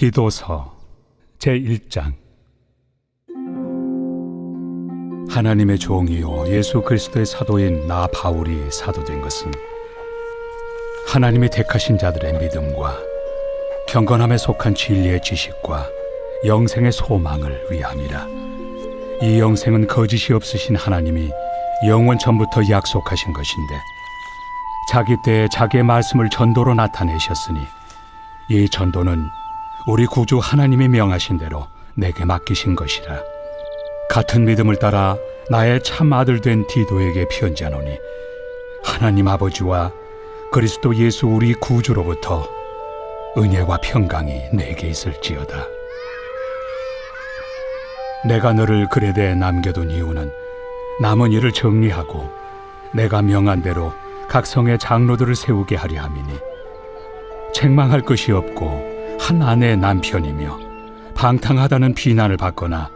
디도서 제1장. 하나님의 종이요 예수 그리스도의 사도인 나 바울이 사도된 것은 하나님이 택하신 자들의 믿음과 경건함에 속한 진리의 지식과 영생의 소망을 위함이라. 이 영생은 거짓이 없으신 하나님이 영원 전부터 약속하신 것인데 자기 때에 자기의 말씀을 전도로 나타내셨으니 이 전도는 우리 구주 하나님이 명하신 대로 내게 맡기신 것이라. 같은 믿음을 따라 나의 참 아들 된 디도에게 편지하노니 하나님 아버지와 그리스도 예수 우리 구주로부터 은혜와 평강이 내게 있을지어다. 내가 너를 그레데에 남겨둔 이유는 남은 일을 정리하고 내가 명한 대로 각 성의 장로들을 세우게 하려 함이니 책망할 것이 없고 한 아내의 남편이며 방탕하다는 비난을 받거나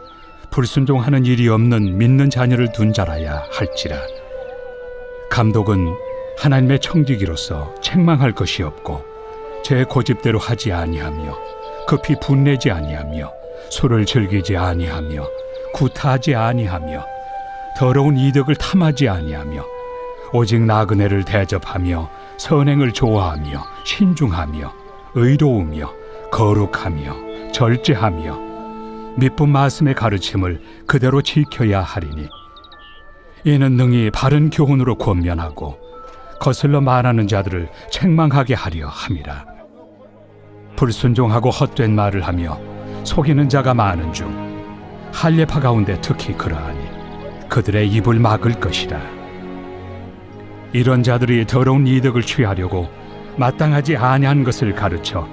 불순종하는 일이 없는 믿는 자녀를 둔 자라야 할지라. 감독은 하나님의 청지기로서 책망할 것이 없고 제 고집대로 하지 아니하며 급히 분내지 아니하며 술을 즐기지 아니하며 구타하지 아니하며 더러운 이득을 탐하지 아니하며 오직 나그네를 대접하며 선행을 좋아하며 신중하며 의로우며 거룩하며 절제하며 미쁜 말씀의 가르침을 그대로 지켜야 하리니 이는 능히 바른 교훈으로 권면하고 거슬러 말하는 자들을 책망하게 하려 함이라. 불순종하고 헛된 말을 하며 속이는 자가 많은 중 할례파 가운데 특히 그러하니 그들의 입을 막을 것이라. 이런 자들이 더러운 이득을 취하려고 마땅하지 아니한 것을 가르쳐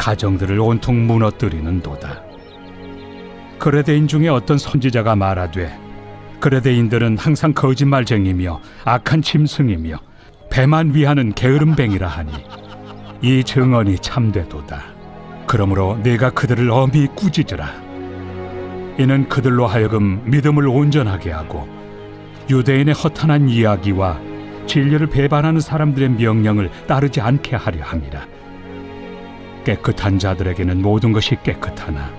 가정들을 온통 무너뜨리는도다. 그레데인 중에 어떤 선지자가 말하되 그레데인들은 항상 거짓말쟁이며 악한 짐승이며 배만 위하는 게으름뱅이라 하니 이 증언이 참되도다. 그러므로 네가 그들을 엄히 꾸짖으라. 이는 그들로 하여금 믿음을 온전하게 하고 유대인의 허탄한 이야기와 진리를 배반하는 사람들의 명령을 따르지 않게 하려 함이라. 깨끗한 자들에게는 모든 것이 깨끗하나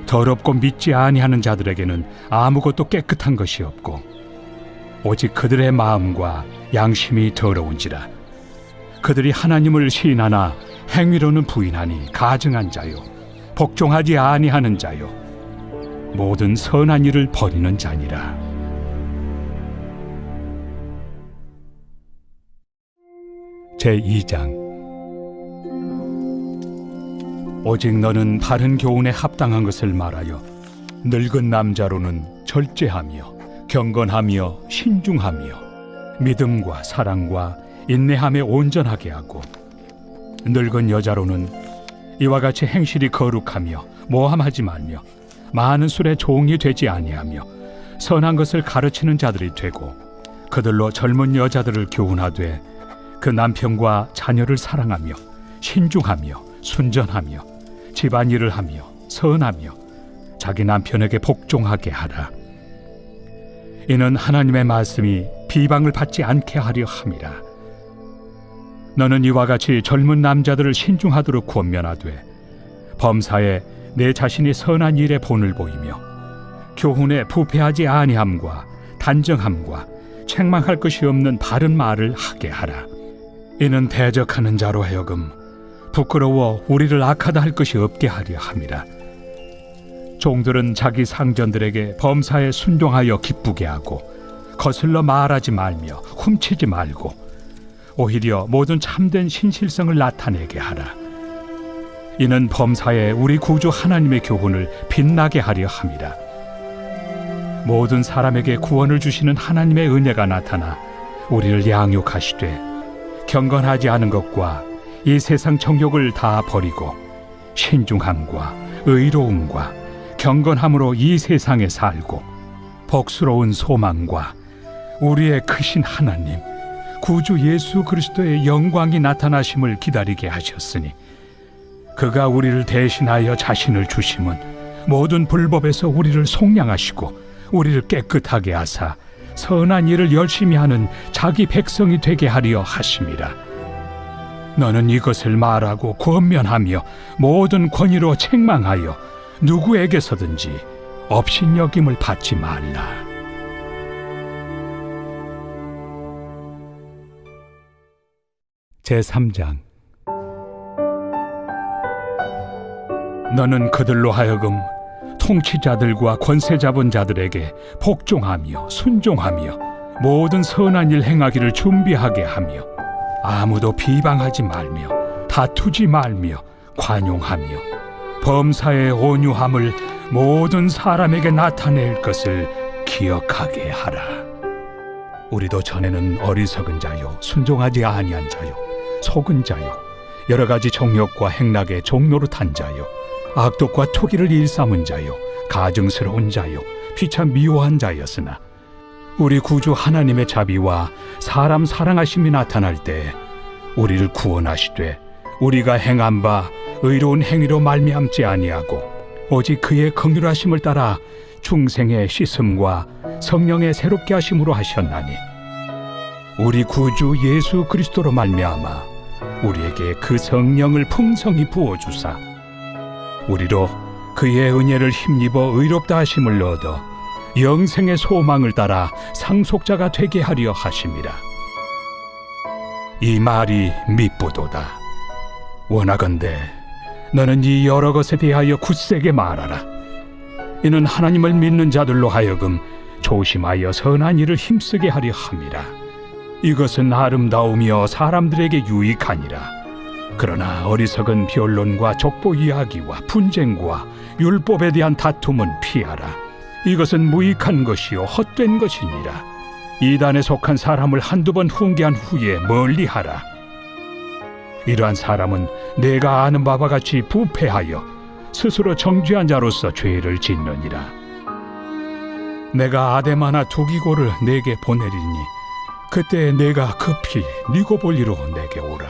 더럽고 믿지 아니하는 자들에게는 아무것도 깨끗한 것이 없고 오직 그들의 마음과 양심이 더러운지라. 그들이 하나님을 시인하나 행위로는 부인하니 가증한 자요 복종하지 아니하는 자요 모든 선한 일을 버리는 자니라. 제2장. 오직 너는 바른 교훈에 합당한 것을 말하여 늙은 남자로는 절제하며 경건하며 신중하며 믿음과 사랑과 인내함에 온전하게 하고 늙은 여자로는 이와 같이 행실이 거룩하며 모함하지 말며 많은 술에 종이 되지 아니하며 선한 것을 가르치는 자들이 되고 그들로 젊은 여자들을 교훈하되 그 남편과 자녀를 사랑하며 신중하며 순전하며 집안일을 하며 선하며 자기 남편에게 복종하게 하라. 이는 하나님의 말씀이 비방을 받지 않게 하려 함이라. 너는 이와 같이 젊은 남자들을 신중하도록 권면하되 범사에 내 자신이 선한 일에 본을 보이며 교훈에 부패하지 아니함과 단정함과 책망할 것이 없는 바른 말을 하게 하라. 이는 대적하는 자로 하여금 부끄러워 우리를 악하다 할 것이 없게 하려 함이라. 종들은 자기 상전들에게 범사에 순종하여 기쁘게 하고 거슬러 말하지 말며 훔치지 말고 오히려 모든 참된 신실성을 나타내게 하라. 이는 범사에 우리 구주 하나님의 교훈을 빛나게 하려 함이라. 모든 사람에게 구원을 주시는 하나님의 은혜가 나타나 우리를 양육하시되 경건하지 않은 것과 이 세상 정욕을 다 버리고 신중함과 의로움과 경건함으로 이 세상에 살고 복스러운 소망과 우리의 크신 하나님 구주 예수 그리스도의 영광이 나타나심을 기다리게 하셨으니 그가 우리를 대신하여 자신을 주심은 모든 불법에서 우리를 속량하시고 우리를 깨끗하게 하사 선한 일을 열심히 하는 자기 백성이 되게 하려 하심이라. 너는 이것을 말하고 권면하며 모든 권위로 책망하여 누구에게서든지 업신여김을 받지 말라. 제3장. 너는 그들로 하여금 통치자들과 권세 잡은 자들에게 복종하며 순종하며 모든 선한 일 행하기를 준비하게 하며 아무도 비방하지 말며 다투지 말며 관용하며 범사의 온유함을 모든 사람에게 나타낼 것을 기억하게 하라. 우리도 전에는 어리석은 자요 순종하지 아니한 자요 속은 자요 여러 가지 정욕과 행락의 종노릇한 자요 악독과 투기를 일삼은 자요 가증스러운 자요 피차 미워한 자였으나 우리 구주 하나님의 자비와 사람 사랑하심이 나타날 때 우리를 구원하시되 우리가 행한 바 의로운 행위로 말미암지 아니하고 오직 그의 긍휼하심을 따라 중생의 씻음과 성령의 새롭게 하심으로 하셨나니 우리 구주 예수 그리스도로 말미암아 우리에게 그 성령을 풍성히 부어주사 우리로 그의 은혜를 힘입어 의롭다 하심을 얻어 영생의 소망을 따라 상속자가 되게 하려 하심이라. 이 말이 밉부도다. 원하건대 너는 이 여러 것에 대하여 굳세게 말하라. 이는 하나님을 믿는 자들로 하여금 조심하여 선한 일을 힘쓰게 하려 함이라. 이것은 아름다우며 사람들에게 유익하니라. 그러나 어리석은 변론과 족보 이야기와 분쟁과 율법에 대한 다툼은 피하라. 이것은 무익한 것이요 헛된 것이니라. 이단에 속한 사람을 한두 번 훈계한 후에 멀리하라. 이러한 사람은 내가 아는 바와 같이 부패하여 스스로 정죄한 자로서 죄를 짓느니라. 내가 아데마나 두기고를 내게 보내리니 그때 내가 급히 니고볼리로 내게 오라.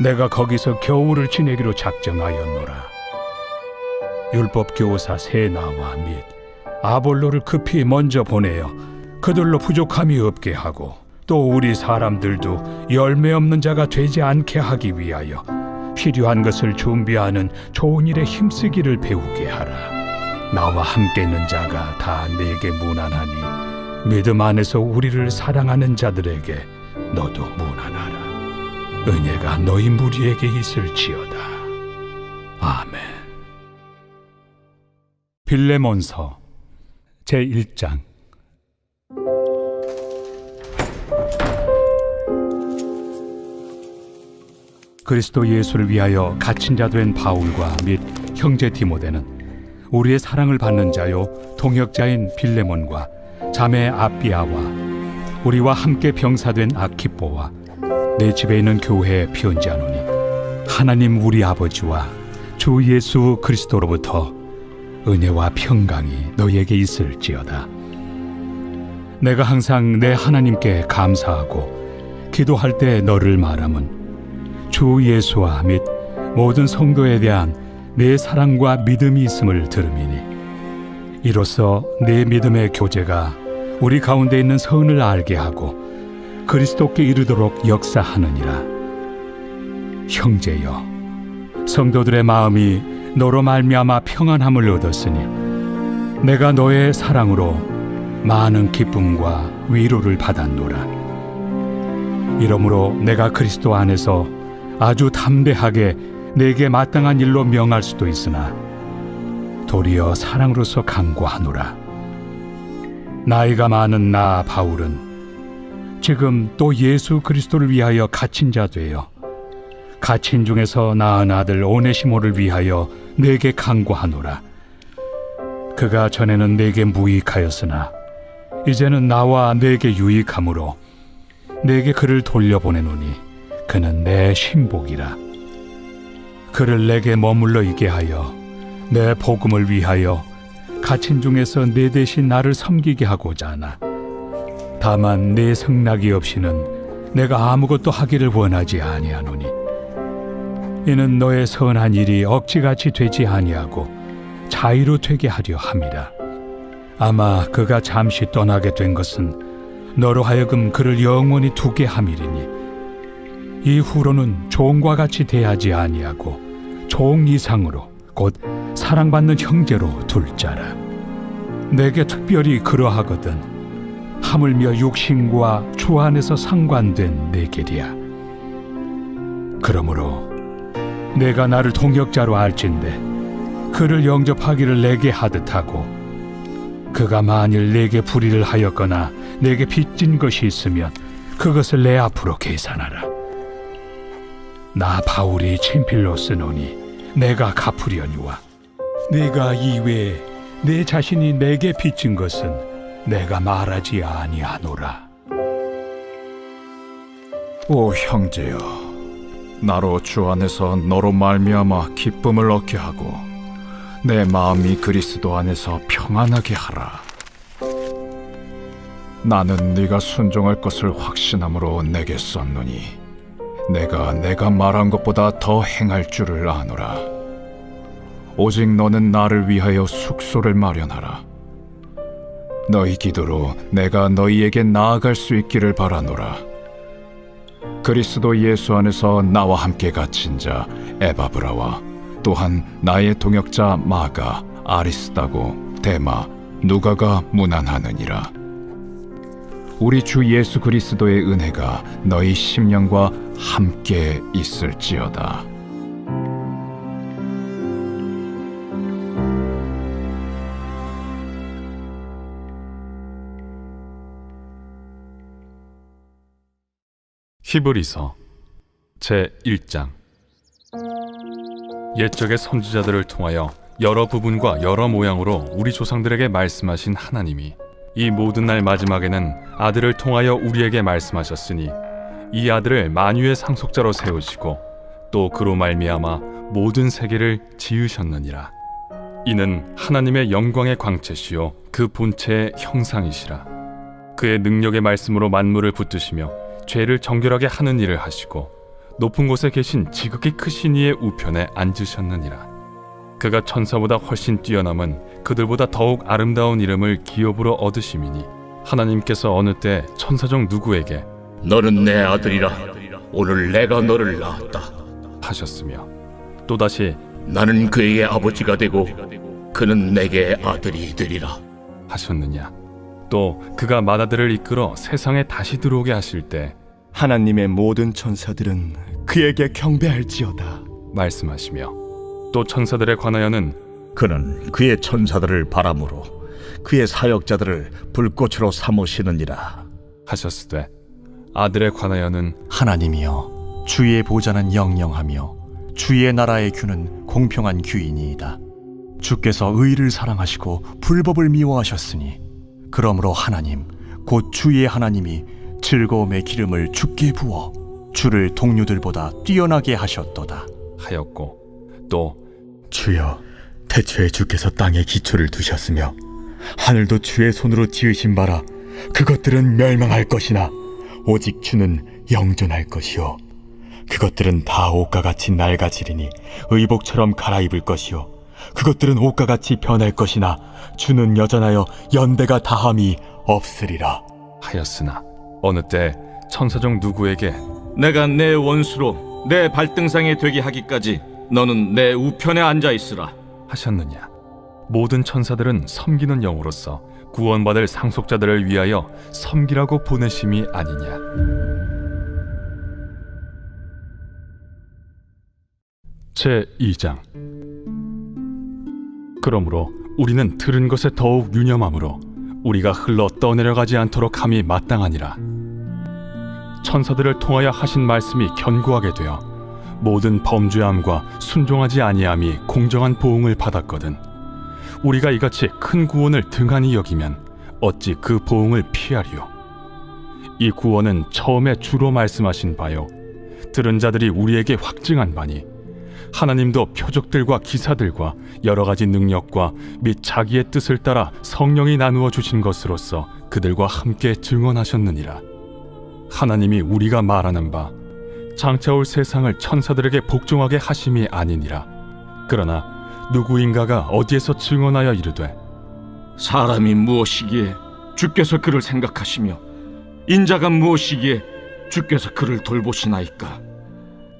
내가 거기서 겨울을 지내기로 작정하였노라. 율법 교사 세나와 및 아볼로를 급히 먼저 보내어 그들로 부족함이 없게 하고 또 우리 사람들도 열매 없는 자가 되지 않게 하기 위하여 필요한 것을 준비하는 좋은 일에 힘쓰기를 배우게 하라. 나와 함께 있는 자가 다 내게 무난하니 믿음 안에서 우리를 사랑하는 자들에게 너도 무난하라. 은혜가 너희 무리에게 있을지어다. 아멘. 빌레몬서 제1장. 그리스도 예수를 위하여 갇힌 자 된 바울과 및 형제 디모데는 우리의 사랑을 받는 자요 동역자인 빌레몬과 자매 아비아와 우리와 함께 병사된 아키뽀와 내 집에 있는 교회에 편지하노니 하나님 우리 아버지와 주 예수 그리스도로부터 은혜와 평강이 너희에게 있을지어다. 내가 항상 내 하나님께 감사하고 기도할 때 너를 말함은 주 예수와 및 모든 성도에 대한 내 사랑과 믿음이 있음을 들음이니 이로써 내 믿음의 교제가 우리 가운데 있는 선을 알게 하고 그리스도께 이르도록 역사하느니라. 형제여, 성도들의 마음이 너로 말미암아 평안함을 얻었으니 내가 너의 사랑으로 많은 기쁨과 위로를 받았노라. 이러므로 내가 그리스도 안에서 아주 담대하게 내게 마땅한 일로 명할 수도 있으나 도리어 사랑으로서 간구하노라. 나이가 많은 나 바울은 지금 또 예수 그리스도를 위하여 갇힌 자 되어 갇힌 중에서 낳은 아들 오네시모를 위하여 내게 간구하노라. 그가 전에는 내게 무익하였으나 이제는 나와 내게 유익함으로 내게 그를 돌려보내노니 그는 내 신복이라. 그를 내게 머물러 있게 하여 내 복음을 위하여 갇힌 중에서 내 대신 나를 섬기게 하고자 하나 다만 내 승낙이 없이는 내가 아무것도 하기를 원하지 아니하노니 이는 너의 선한 일이 억지같이 되지 아니하고 자의로 되게 하려 함이라. 아마 그가 잠시 떠나게 된 것은 너로 하여금 그를 영원히 두게 함이리니 이후로는 종과 같이 대하지 아니하고 종 이상으로 곧 사랑받는 형제로 둘 자라. 내게 특별히 그러하거든 하물며 육신과 주 안에서 상관된 내 길이야. 그러므로 내가 나를 동역자로 알진대 그를 영접하기를 내게 하듯 하고, 그가 만일 내게 불의를 하였거나 내게 빚진 것이 있으면 그것을 내 앞으로 계산하라. 나 바울이 친필로 쓰노니 내가 갚으려니와 네가 이외에 내 자신이 내게 빚진 것은 내가 말하지 아니하노라. 오 형제여, 나로 주 안에서 너로 말미암아 기쁨을 얻게 하고 내 마음이 그리스도 안에서 평안하게 하라. 나는 네가 순종할 것을 확신함으로 내게 썼노니 내가 말한 것보다 더 행할 줄을 아노라. 오직 너는 나를 위하여 숙소를 마련하라. 너희 기도로 내가 너희에게 나아갈 수 있기를 바라노라. 그리스도 예수 안에서 나와 함께 갇힌 자 에바브라와 또한 나의 동역자 마가, 아리스다고, 데마, 누가가 문안하느니라. 우리 주 예수 그리스도의 은혜가 너희 심령과 함께 있을지어다. 히브리서 제1장. 옛적의 선지자들을 통하여 여러 부분과 여러 모양으로 우리 조상들에게 말씀하신 하나님이 이 모든 날 마지막에는 아들을 통하여 우리에게 말씀하셨으니, 이 아들을 만유의 상속자로 세우시고 또 그로 말미암아 모든 세계를 지으셨느니라. 이는 하나님의 영광의 광채시요 그 본체의 형상이시라. 그의 능력의 말씀으로 만물을 붙드시며 죄를 정결하게 하는 일을 하시고 높은 곳에 계신 지극히 크신 이의 우편에 앉으셨느니라. 그가 천사보다 훨씬 뛰어남은 그들보다 더욱 아름다운 이름을 기업으로 얻으심이니, 하나님께서 어느 때 천사 중 누구에게 너는 내 아들이라, 오늘 내가 너를 낳았다 하셨으며, 또다시 나는 그에게 아버지가 되고 그는 내게 아들이 되리라 하셨느냐. 또 그가 맏아들을 이끌어 세상에 다시 들어오게 하실 때 하나님의 모든 천사들은 그에게 경배할지어다 말씀하시며, 또 천사들에 관하여는 그는 그의 천사들을 바람으로 그의 사역자들을 불꽃으로 삼으시느니라 하셨으되, 아들에 관하여는 하나님이여, 주의 보좌는 영영하며 주의 나라의 규는 공평한 규이니이다. 주께서 의를 사랑하시고 불법을 미워하셨으니, 그러므로 하나님 곧 주의 하나님이 즐거움의 기름을 주께 부어 주를 동료들보다 뛰어나게 하셨도다 하였고, 또 주여, 태초에 주께서 땅에 기초를 두셨으며 하늘도 주의 손으로 지으신 바라. 그것들은 멸망할 것이나 오직 주는 영존할 것이요, 그것들은 다 옷과 같이 낡아지리니 의복처럼 갈아입을 것이요, 그것들은 옷과 같이 변할 것이나 주는 여전하여 연대가 다함이 없으리라 하였으나, 어느 때 천사 중 누구에게 내가 내 원수로 내 발등상에 되게 하기까지 너는 내 우편에 앉아 있으라 하셨느냐. 모든 천사들은 섬기는 영으로서 구원받을 상속자들을 위하여 섬기라고 보내심이 아니냐. 제2장. 그러므로 우리는 들은 것에 더욱 유념함으로 우리가 흘러 떠내려가지 않도록 함이 마땅하니라. 천사들을 통하여 하신 말씀이 견고하게 되어 모든 범죄함과 순종하지 아니함이 공정한 보응을 받았거든. 우리가 이같이 큰 구원을 등한히 여기면 어찌 그 보응을 피하리요. 이 구원은 처음에 주로 말씀하신 바요, 들은 자들이 우리에게 확증한 바니, 하나님도 표적들과 기사들과 여러 가지 능력과 및 자기의 뜻을 따라 성령이 나누어 주신 것으로서 그들과 함께 증언하셨느니라. 하나님이 우리가 말하는 바 장차 올 세상을 천사들에게 복종하게 하심이 아니니라. 그러나 누구인가가 어디에서 증언하여 이르되, 사람이 무엇이기에 주께서 그를 생각하시며 인자가 무엇이기에 주께서 그를 돌보시나이까.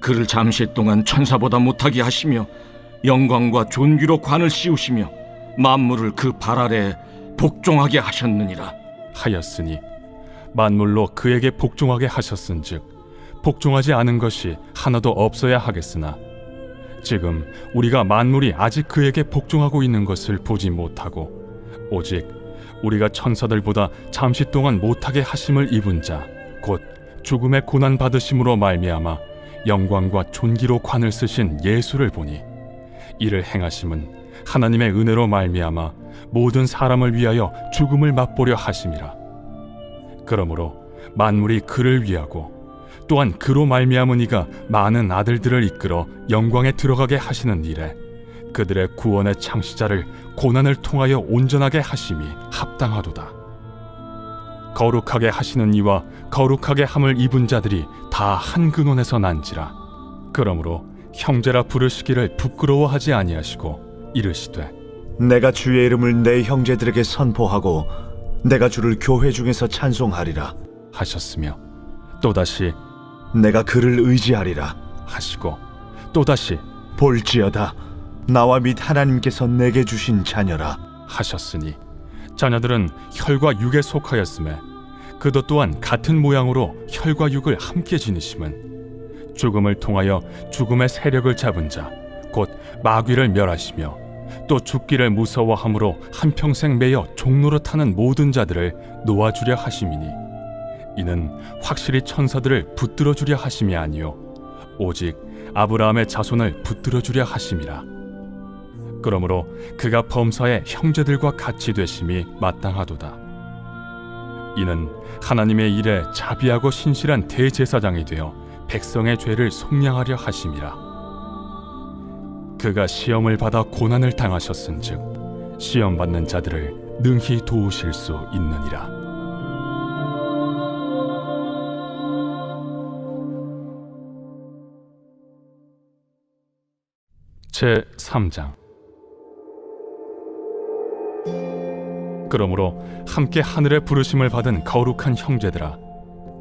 그를 잠시 동안 천사보다 못하게 하시며 영광과 존귀로 관을 씌우시며 만물을 그 발 아래 복종하게 하셨느니라. 하였으니 만물로 그에게 복종하게 하셨은즉 복종하지 않은 것이 하나도 없어야 하겠으나 지금 우리가 만물이 아직 그에게 복종하고 있는 것을 보지 못하고 오직 우리가 천사들보다 잠시 동안 못하게 하심을 입은 자 곧 죽음의 고난 받으심으로 말미암아 영광과 존귀로 관을 쓰신 예수를 보니 이를 행하심은 하나님의 은혜로 말미암아 모든 사람을 위하여 죽음을 맛보려 하심이라. 그러므로 만물이 그를 위하고 또한 그로 말미암은 이가 많은 아들들을 이끌어 영광에 들어가게 하시는 일에 그들의 구원의 창시자를 고난을 통하여 온전하게 하심이 합당하도다. 거룩하게 하시는 이와 거룩하게 함을 입은 자들이 다 한 근원에서 난지라. 그러므로 형제라 부르시기를 부끄러워하지 아니하시고 이르시되 내가 주의 이름을 내 형제들에게 선포하고 내가 주를 교회 중에서 찬송하리라. 하셨으며 또다시 내가 그를 의지하리라. 하시고 또다시 볼지어다 나와 및 하나님께서 내게 주신 자녀라. 하셨으니 자녀들은 혈과 육에 속하였음에 그도 또한 같은 모양으로 혈과 육을 함께 지니심은 죽음을 통하여 죽음의 세력을 잡은 자 곧 마귀를 멸하시며 또 죽기를 무서워함으로 한평생 매여 종노릇하는 모든 자들을 놓아주려 하심이니 이는 확실히 천사들을 붙들어 주려 하심이 아니요 오직 아브라함의 자손을 붙들어 주려 하심이라. 그러므로 그가 범사의 형제들과 같이 되심이 마땅하도다. 이는 하나님의 일에 자비하고 신실한 대제사장이 되어 백성의 죄를 속량하려 하심이라. 그가 시험을 받아 고난을 당하셨은즉 시험 받는 자들을 능히 도우실 수 있느니라. 제 3장. 그러므로 함께 하늘의 부르심을 받은 거룩한 형제들아,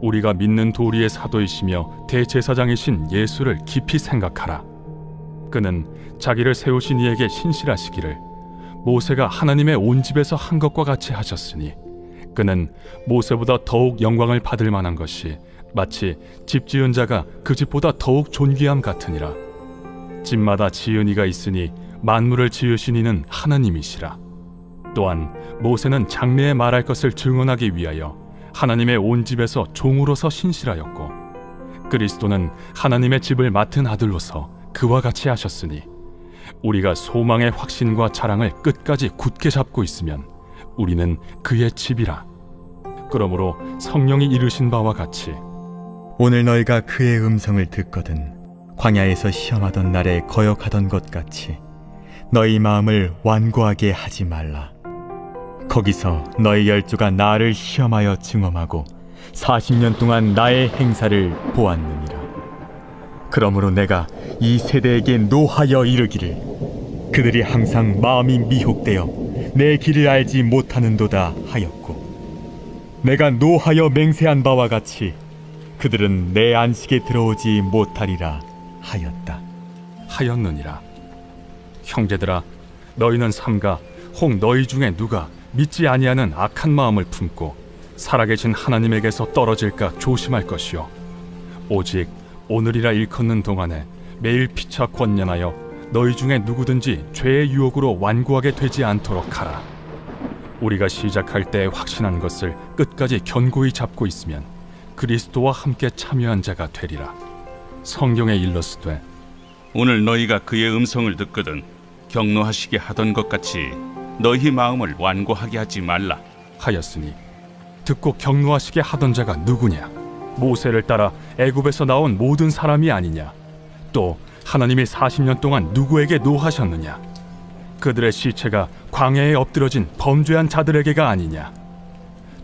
우리가 믿는 도리의 사도이시며 대제사장이신 예수를 깊이 생각하라. 그는 자기를 세우신 이에게 신실하시기를 모세가 하나님의 온 집에서 한 것과 같이 하셨으니 그는 모세보다 더욱 영광을 받을 만한 것이 마치 집 지은 자가 그 집보다 더욱 존귀함 같으니라. 집마다 지은 이가 있으니 만물을 지으신 이는 하나님이시라. 또한 모세는 장래에 말할 것을 증언하기 위하여 하나님의 온 집에서 종으로서 신실하였고 그리스도는 하나님의 집을 맡은 아들로서 그와 같이 하셨으니 우리가 소망의 확신과 자랑을 끝까지 굳게 잡고 있으면 우리는 그의 집이라. 그러므로 성령이 이르신 바와 같이 오늘 너희가 그의 음성을 듣거든 광야에서 시험하던 날에 거역하던 것 같이 너희 마음을 완고하게 하지 말라. 거기서 너희 열조가 나를 시험하여 증언하고 40년 동안 나의 행사를 보았느니라. 그러므로 내가 이 세대에게 노하여 이르기를 그들이 항상 마음이 미혹되어 내 길을 알지 못하는도다 하였고 내가 노하여 맹세한 바와 같이 그들은 내 안식에 들어오지 못하리라 하였다. 하였느니라. 형제들아, 너희는 삼가 혹 너희 중에 누가 믿지 아니하는 악한 마음을 품고 살아계신 하나님에게서 떨어질까 조심할 것이요 오직 오늘이라 일컫는 동안에 매일 피차 권면하여 너희 중에 누구든지 죄의 유혹으로 완고하게 되지 않도록 하라. 우리가 시작할 때 확신한 것을 끝까지 견고히 잡고 있으면 그리스도와 함께 참여한 자가 되리라. 성경에 일렀으되 오늘 너희가 그의 음성을 듣거든 경노하시게 하던 것 같이 너희 마음을 완고하게 하지 말라 하였으니 듣고 경노하시게 하던 자가 누구냐? 모세를 따라 애굽에서 나온 모든 사람이 아니냐? 또 하나님이 40년 동안 누구에게 노하셨느냐? 그들의 시체가 광야에 엎드러진 범죄한 자들에게가 아니냐?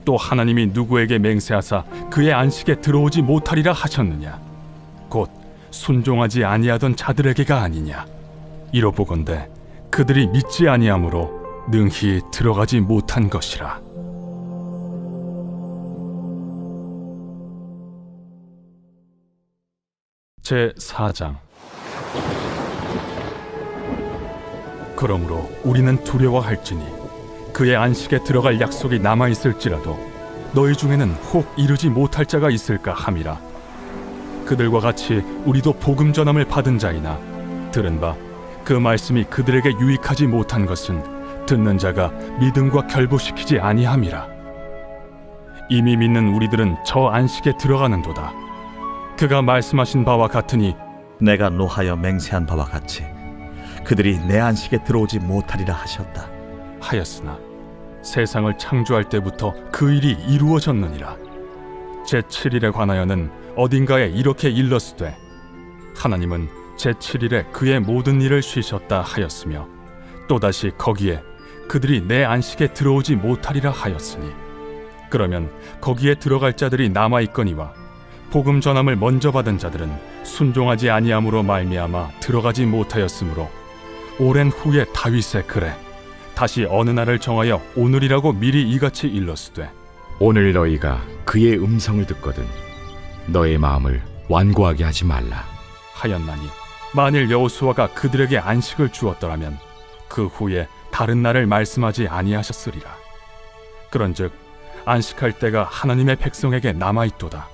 또 하나님이 누구에게 맹세하사 그의 안식에 들어오지 못하리라 하셨느냐? 곧 순종하지 아니하던 자들에게가 아니냐? 이로보건대 그들이 믿지 아니하므로 능히 들어가지 못한 것이라. 제4장. 그러므로 우리는 두려워할지니 그의 안식에 들어갈 약속이 남아있을지라도 너희 중에는 혹 이르지 못할 자가 있을까 함이라. 그들과 같이 우리도 복음 전함을 받은 자이나 들은 바 그 말씀이 그들에게 유익하지 못한 것은 듣는 자가 믿음과 결부시키지 아니함이라. 이미 믿는 우리들은 저 안식에 들어가는도다. 그가 말씀하신 바와 같으니 내가 노하여 맹세한 바와 같이 그들이 내 안식에 들어오지 못하리라 하셨다. 하였으나 세상을 창조할 때부터 그 일이 이루어졌느니라. 제7일에 관하여는 어딘가에 이렇게 일렀으되 하나님은 제7일에 그의 모든 일을 쉬셨다 하였으며 또다시 거기에 그들이 내 안식에 들어오지 못하리라 하였으니 그러면 거기에 들어갈 자들이 남아있거니와 복음 전함을 먼저 받은 자들은 순종하지 아니함으로 말미암아 들어가지 못하였으므로 오랜 후에 다윗의 글에 다시 어느 날을 정하여 오늘이라고 미리 이같이 일렀으되 오늘 너희가 그의 음성을 듣거든 너의 마음을 완고하게 하지 말라. 하였나니 만일 여호수아가 그들에게 안식을 주었더라면 그 후에 다른 날을 말씀하지 아니하셨으리라. 그런즉 안식할 때가 하나님의 백성에게 남아있도다.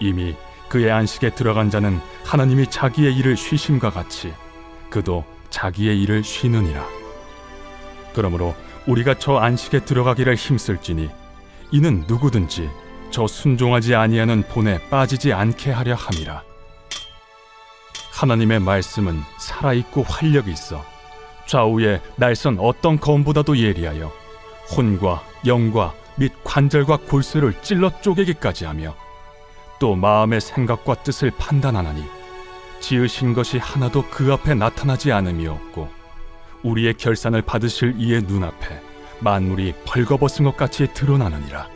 이미 그의 안식에 들어간 자는 하나님이 자기의 일을 쉬심과 같이 그도 자기의 일을 쉬느니라. 그러므로 우리가 저 안식에 들어가기를 힘쓸지니 이는 누구든지 저 순종하지 아니하는 본에 빠지지 않게 하려 함이라. 하나님의 말씀은 살아있고 활력이 있어 좌우에 날선 어떤 검보다도 예리하여 혼과 영과 및 관절과 골수를 찔러 쪼개기까지 하며 또 마음의 생각과 뜻을 판단하나니 지으신 것이 하나도 그 앞에 나타나지 않음이 없고 우리의 결산을 받으실 이의 눈앞에 만물이 벌거벗은 것 같이 드러나느니라.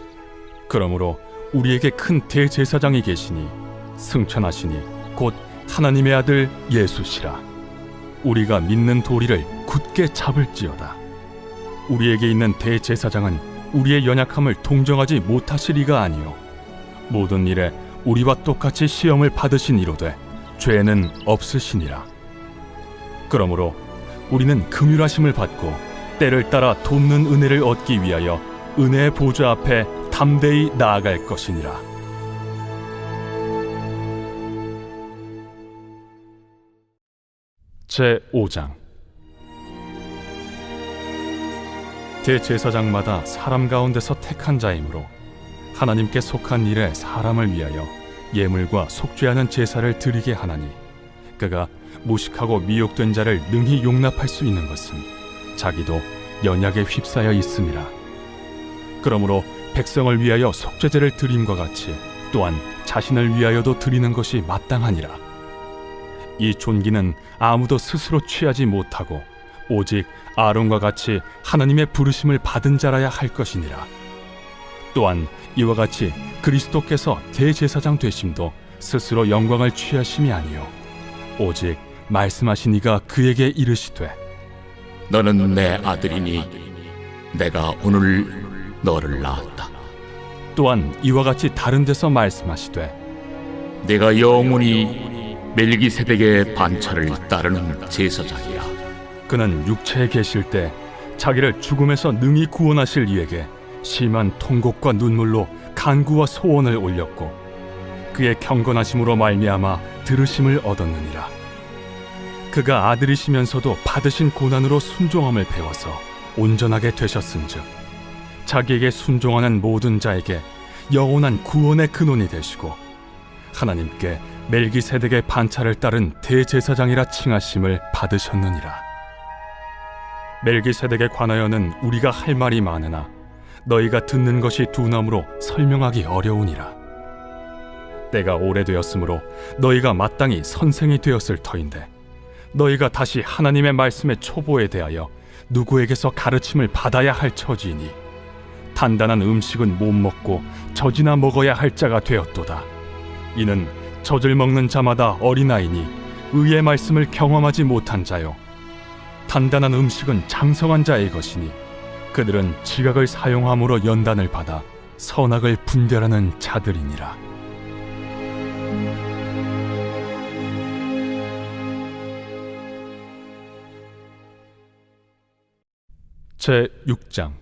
그러므로 우리에게 큰 대제사장이 계시니 승천하시니 곧 하나님의 아들 예수시라. 우리가 믿는 도리를 굳게 잡을지어다. 우리에게 있는 대제사장은 우리의 연약함을 동정하지 못하실 이가 아니요 모든 일에 우리와 똑같이 시험을 받으신 이로되 죄는 없으시니라. 그러므로 우리는 긍휼하심을 받고 때를 따라 돕는 은혜를 얻기 위하여 은혜의 보좌 앞에 담대히 나아갈 것이니라. 제5장. 대제사장마다 사람 가운데서 택한 자이므로 하나님께 속한 일에 사람을 위하여 예물과 속죄하는 제사를 드리게 하나니 그가 무식하고 미혹된 자를 능히 용납할 수 있는 것은 자기도 연약에 휩싸여 있음이라. 그러므로 백성을 위하여 속죄제를 드림과 같이 또한 자신을 위하여도 드리는 것이 마땅하니라. 이 존귀는 아무도 스스로 취하지 못하고 오직 아론과 같이 하나님의 부르심을 받은 자라야 할 것이니라. 또한 이와 같이 그리스도께서 대제사장 되심도 스스로 영광을 취하심이 아니요 오직 말씀하신 이가 그에게 이르시되 너는 내 아들이니 내가 오늘 너를 낳았다. 또한 이와 같이 다른 데서 말씀하시되 내가 영원히 멜기세덱의 반차를 따르는 제사장이야. 그는 육체에 계실 때 자기를 죽음에서 능히 구원하실 이에게 심한 통곡과 눈물로 간구와 소원을 올렸고 그의 경건하심으로 말미암아 들으심을 얻었느니라. 그가 아들이시면서도 받으신 고난으로 순종함을 배워서 온전하게 되셨은즉 자기에게 순종하는 모든 자에게 영원한 구원의 근원이 되시고 하나님께 멜기세덱의 반차를 따른 대제사장이라 칭하심을 받으셨느니라. 멜기세덱에 관하여는 우리가 할 말이 많으나 너희가 듣는 것이 두나무로 설명하기 어려우니라. 때가 오래되었으므로 너희가 마땅히 선생이 되었을 터인데 너희가 다시 하나님의 말씀의 초보에 대하여 누구에게서 가르침을 받아야 할 처지이니 단단한 음식은 못 먹고 젖이나 먹어야 할 자가 되었도다. 이는 젖을 먹는 자마다 어린아이니 의의 말씀을 경험하지 못한 자요 단단한 음식은 장성한 자의 것이니 그들은 지각을 사용함으로 연단을 받아 선악을 분별하는 자들이니라. 제6장.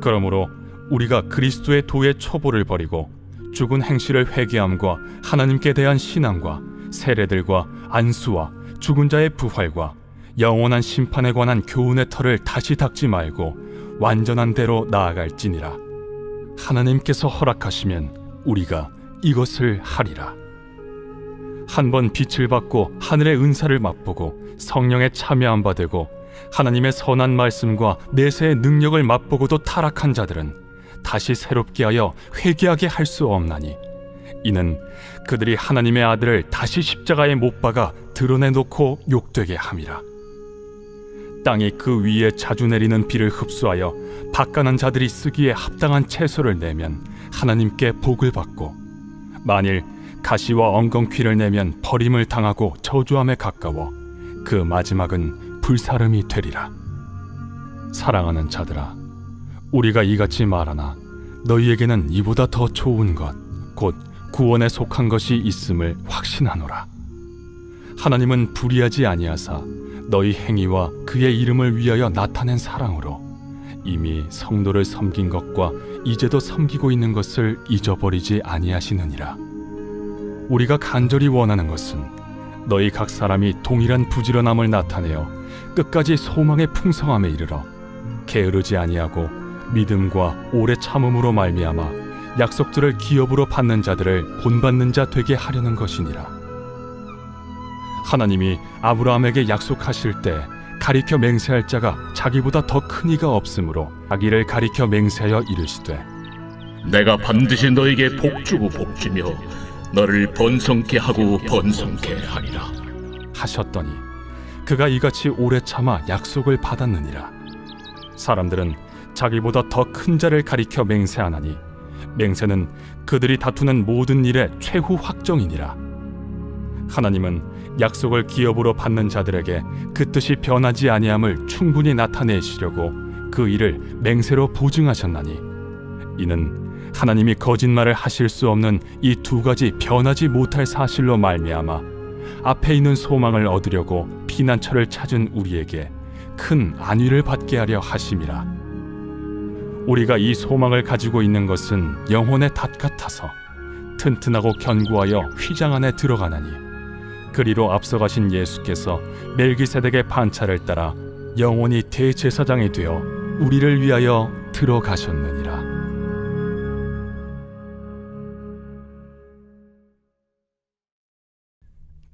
그러므로 우리가 그리스도의 도의 초보를 버리고 죽은 행실을 회개함과 하나님께 대한 신앙과 세례들과 안수와 죽은 자의 부활과 영원한 심판에 관한 교훈의 털을 다시 닦지 말고 완전한 대로 나아갈지니라. 하나님께서 허락하시면 우리가 이것을 하리라. 한번 빛을 받고 하늘의 은사를 맛보고 성령에 참여한 바 되고 하나님의 선한 말씀과 내세의 능력을 맛보고도 타락한 자들은 다시 새롭게 하여 회개하게 할 수 없나니, 이는 그들이 하나님의 아들을 다시 십자가에 못 박아 드러내놓고 욕되게 함이라. 땅이 그 위에 자주 내리는 비를 흡수하여 바가난 자들이 쓰기에 합당한 채소를 내면 하나님께 복을 받고, 만일 가시와 엉겅퀴를 내면 버림을 당하고 저주함에 가까워 그 마지막은 불사름이 되리라. 사랑하는 자들아, 우리가 이같이 말하나 너희에게는 이보다 더 좋은 것, 곧 구원에 속한 것이 있음을 확신하노라. 하나님은 불의하지 아니하사 너희 행위와 그의 이름을 위하여 나타낸 사랑으로 이미 성도를 섬긴 것과 이제도 섬기고 있는 것을 잊어버리지 아니하시느니라. 우리가 간절히 원하는 것은 너희 각 사람이 동일한 부지런함을 나타내어 끝까지 소망의 풍성함에 이르러 게으르지 아니하고 믿음과 오래 참음으로 말미암아 약속들을 기업으로 받는 자들을 본받는 자 되게 하려는 것이니라. 하나님이 아브라함에게 약속하실 때 가리켜 맹세할 자가 자기보다 더 큰 이가 없으므로 자기를 가리켜 맹세하여 이르시되, 내가 반드시 너에게 복주고 복주며 너를 번성케 하고 번성케 하리라 하셨더니 그가 이같이 오래 참아 약속을 받았느니라. 사람들은 자기보다 더 큰 자를 가리켜 맹세하나니 맹세는 그들이 다투는 모든 일의 최후 확정이니라. 하나님은 약속을 기업으로 받는 자들에게 그 뜻이 변하지 아니함을 충분히 나타내시려고 그 일을 맹세로 보증하셨나니, 이는 하나님이 거짓말을 하실 수 없는 이 두 가지 변하지 못할 사실로 말미암아 앞에 있는 소망을 얻으려고 피난처를 찾은 우리에게 큰 안위를 받게 하려 하심이라. 우리가 이 소망을 가지고 있는 것은 영혼의 닷 같아서 튼튼하고 견고하여 휘장 안에 들어가나니, 그리로 앞서가신 예수께서 멜기세덱의 반차를 따라 영원히 대제사장이 되어 우리를 위하여 들어가셨느니라.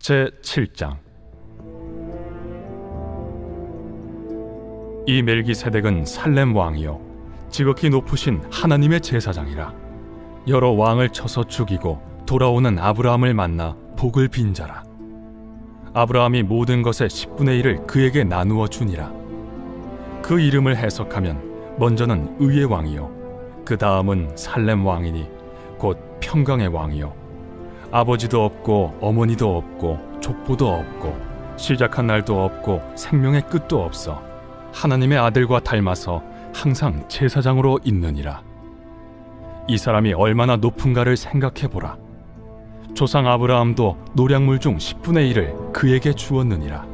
제7장. 이 멜기세덱은 살렘 왕이요 지극히 높으신 하나님의 제사장이라. 여러 왕을 쳐서 죽이고 돌아오는 아브라함을 만나 복을 빈 자라. 아브라함이 모든 것의 10분의 1을 그에게 나누어 주니라. 그 이름을 해석하면 먼저는 의의 왕이요 그 다음은 살렘 왕이니 곧 평강의 왕이요 아버지도 없고 어머니도 없고 족보도 없고 시작한 날도 없고 생명의 끝도 없어 하나님의 아들과 닮아서 항상 제사장으로 있느니라. 이 사람이 얼마나 높은가를 생각해보라. 조상 아브라함도 노량물 중 10분의 1을 그에게 주었느니라.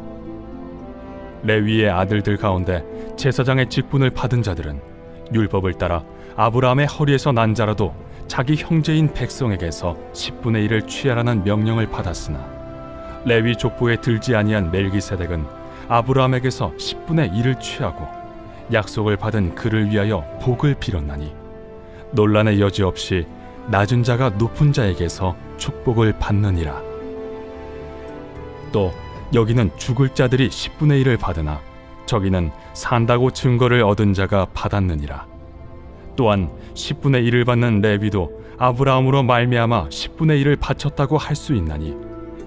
레위의 아들들 가운데 제사장의 직분을 받은 자들은 율법을 따라 아브라함의 허리에서 난 자라도 자기 형제인 백성에게서 10분의 1을 취하라는 명령을 받았으나, 레위 족보에 들지 아니한 멜기세덱은 아브라함에게서 10분의 1을 취하고 약속을 받은 그를 위하여 복을 빌었나니 논란의 여지 없이 낮은 자가 높은 자에게서 축복을 받느니라. 또 여기는 죽을 자들이 10분의 1을 받으나 저기는 산다고 증거를 얻은 자가 받았느니라. 또한 10분의 1을 받는 레위도 아브라함으로 말미암아 10분의 1을 바쳤다고 할 수 있나니,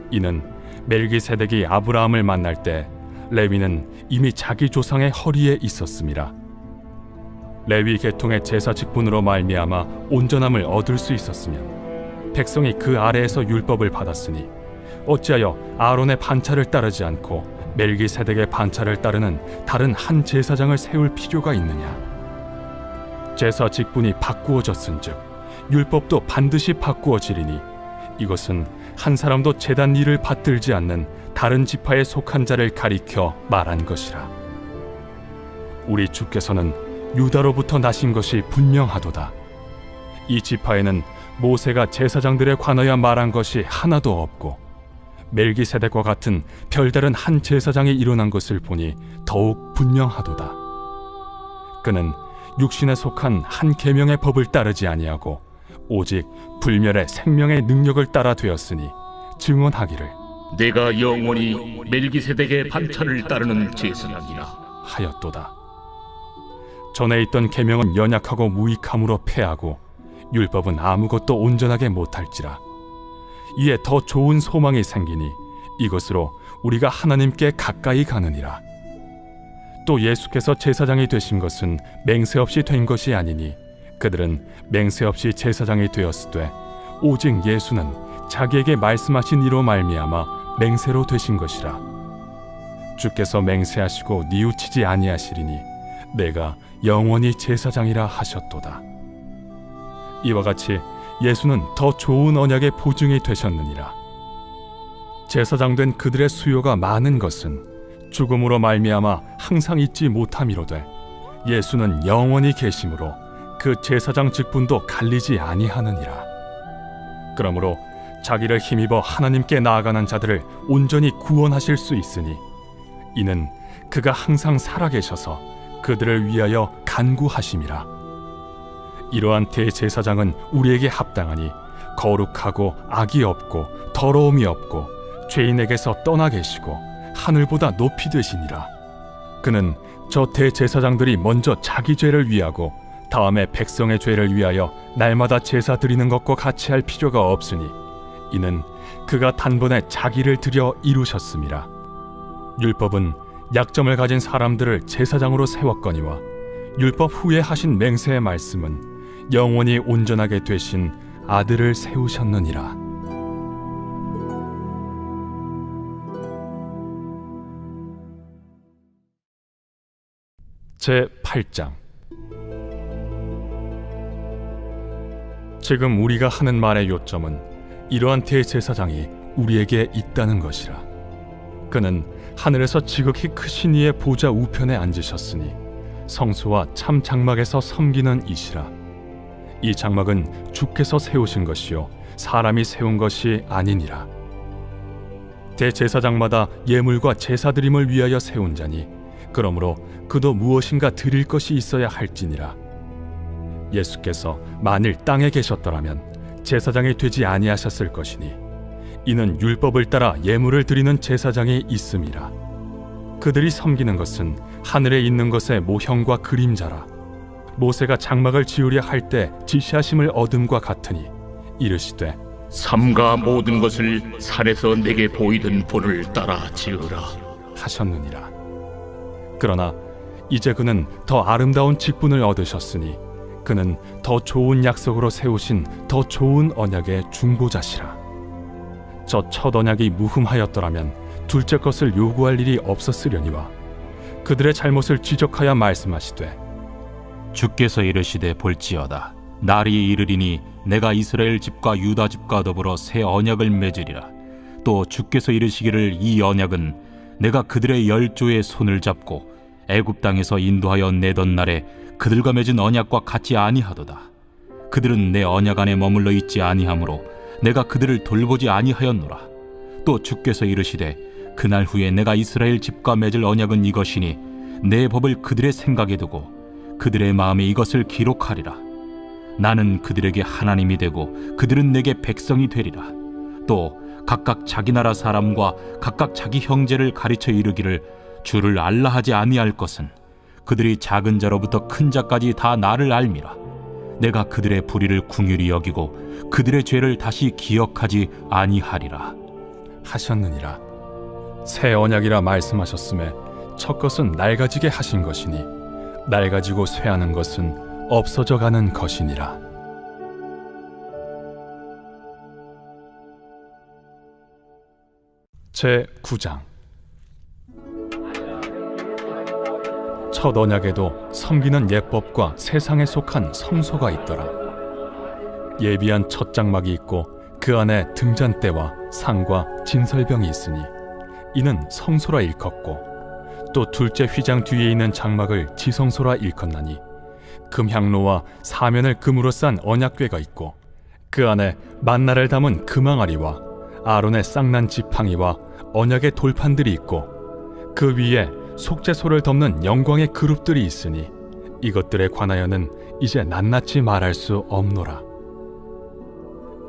이는 멜기세덱이 아브라함을 만날 때 레위는 이미 자기 조상의 허리에 있었음이라. 레위 계통의 제사 직분으로 말미암아 온전함을 얻을 수 있었으면 백성이 그 아래에서 율법을 받았으니 어찌하여 아론의 반차를 따르지 않고 멜기세덱의 반차를 따르는 다른 한 제사장을 세울 필요가 있느냐? 제사 직분이 바꾸어졌은즉 율법도 반드시 바꾸어지리니, 이것은 한 사람도 제단 일을 받들지 않는 다른 지파에 속한 자를 가리켜 말한 것이라. 우리 주께서는 유다로부터 나신 것이 분명하도다. 이 지파에는 모세가 제사장들에 관하여 말한 것이 하나도 없고 멜기세덱과 같은 별다른 한 제사장이 일어난 것을 보니 더욱 분명하도다. 그는 육신에 속한 한 계명의 법을 따르지 아니하고 오직 불멸의 생명의 능력을 따라 되었으니 증언하기를 내가 영원히 멜기세덱의 반차를 따르는 제사장이라 하였도다. 전에 있던 계명은 연약하고 무익함으로 패하고 율법은 아무것도 온전하게 못할지라. 이에 더 좋은 소망이 생기니 이것으로 우리가 하나님께 가까이 가느니라. 또 예수께서 제사장이 되신 것은 맹세 없이 된 것이 아니니 그들은 맹세 없이 제사장이 되었으되 오직 예수는 자기에게 말씀하신 이로 말미암아 맹세로 되신 것이라. 주께서 맹세하시고 뉘우치지 아니하시리니 내가 영원히 제사장이라 하셨도다. 이와 같이 예수는 더 좋은 언약의 보증이 되셨느니라. 제사장 된 그들의 수요가 많은 것은 죽음으로 말미암아 항상 잊지 못함이로되 예수는 영원히 계심으로 그 제사장 직분도 갈리지 아니하느니라. 그러므로 자기를 힘입어 하나님께 나아가는 자들을 온전히 구원하실 수 있으니 이는 그가 항상 살아계셔서 그들을 위하여 간구하심이라. 이러한 대제사장은 우리에게 합당하니 거룩하고 악이 없고 더러움이 없고 죄인에게서 떠나 계시고 하늘보다 높이 되시니라. 그는 저 대제사장들이 먼저 자기 죄를 위하고 다음에 백성의 죄를 위하여 날마다 제사 드리는 것과 같이 할 필요가 없으니 이는 그가 단번에 자기를 드려 이루셨음이라. 율법은 약점을 가진 사람들을 제사장으로 세웠거니와 율법 후에 하신 맹세의 말씀은 영원히 온전하게 되신 아들을 세우셨느니라. 제8장. 지금 우리가 하는 말의 요점은 이러한 대제사장이 우리에게 있다는 것이라. 그는 하늘에서 지극히 크신 이의 보좌 우편에 앉으셨으니 성소와 참 장막에서 섬기는 이시라. 이 장막은 주께서 세우신 것이요 사람이 세운 것이 아니니라. 대제사장마다 예물과 제사드림을 위하여 세운 자니 그러므로 그도 무엇인가 드릴 것이 있어야 할지니라. 예수께서 만일 땅에 계셨더라면 제사장이 되지 아니하셨을 것이니 이는 율법을 따라 예물을 드리는 제사장이 있음이라. 그들이 섬기는 것은 하늘에 있는 것의 모형과 그림자라. 모세가 장막을 지으려 할 때 지시하심을 얻음과 같으니 이르시되 삼가 모든 것을 산에서 내게 보이던 본을 따라 지으라 하셨느니라. 그러나 이제 그는 더 아름다운 직분을 얻으셨으니 그는 더 좋은 약속으로 세우신 더 좋은 언약의 중보자시라. 저 첫 언약이 무흠하였더라면 둘째 것을 요구할 일이 없었으려니와 그들의 잘못을 지적하여 말씀하시되 주께서 이르시되 볼지어다 날이 이르리니 내가 이스라엘 집과 유다 집과 더불어 새 언약을 맺으리라. 또 주께서 이르시기를 이 언약은 내가 그들의 열조의 손을 잡고 애굽 땅에서 인도하여 내던 날에 그들과 맺은 언약과 같지 아니하도다. 그들은 내 언약 안에 머물러 있지 아니하므로 내가 그들을 돌보지 아니하였노라. 또 주께서 이르시되 그날 후에 내가 이스라엘 집과 맺을 언약은 이것이니 내 법을 그들의 생각에 두고 그들의 마음에 이것을 기록하리라. 나는 그들에게 하나님이 되고 그들은 내게 백성이 되리라. 또 각각 자기 나라 사람과 각각 자기 형제를 가르쳐 이르기를 주를 알라 하지 아니할 것은 그들이 작은 자로부터 큰 자까지 다 나를 알미라. 내가 그들의 불의를 긍휼히 여기고 그들의 죄를 다시 기억하지 아니하리라 하셨느니라. 새 언약이라 말씀하셨음에 첫 것은 낡아지게 하신 것이니 낡아지고 쇠하는 것은 없어져 가는 것이니라. 제9장. 첫 언약에도 섬기는 예법과 세상에 속한 성소가 있더라. 예비한 첫 장막이 있고 그 안에 등잔대와 상과 진설병이 있으니 이는 성소라 일컫고 또 둘째 휘장 뒤에 있는 장막을 지성소라 일컫나니 금향로와 사면을 금으로 싼 언약궤가 있고 그 안에 만나를 담은 금항아리와 아론의 쌍난 지팡이와 언약의 돌판들이 있고 그 위에 속죄소를 덮는 영광의 그룹들이 있으니 이것들에 관하여는 이제 낱낱이 말할 수 없노라.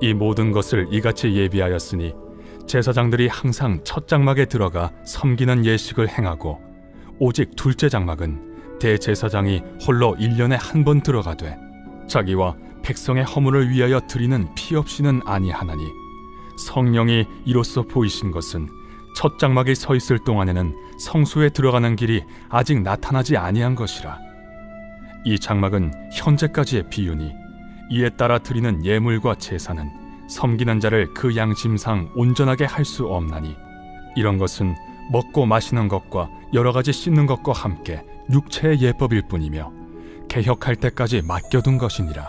이 모든 것을 이같이 예비하였으니 제사장들이 항상 첫 장막에 들어가 섬기는 예식을 행하고 오직 둘째 장막은 대제사장이 홀로 1년에 한 번 들어가되 자기와 백성의 허물을 위하여 드리는 피 없이는 아니하나니 성령이 이로써 보이신 것은 첫 장막이 서 있을 동안에는 성소에 들어가는 길이 아직 나타나지 아니한 것이라. 이 장막은 현재까지의 비유니 이에 따라 드리는 예물과 제사는 섬기는 자를 그 양심상 온전하게 할 수 없나니 이런 것은 먹고 마시는 것과 여러 가지 씻는 것과 함께 육체의 예법일 뿐이며 개혁할 때까지 맡겨둔 것이니라.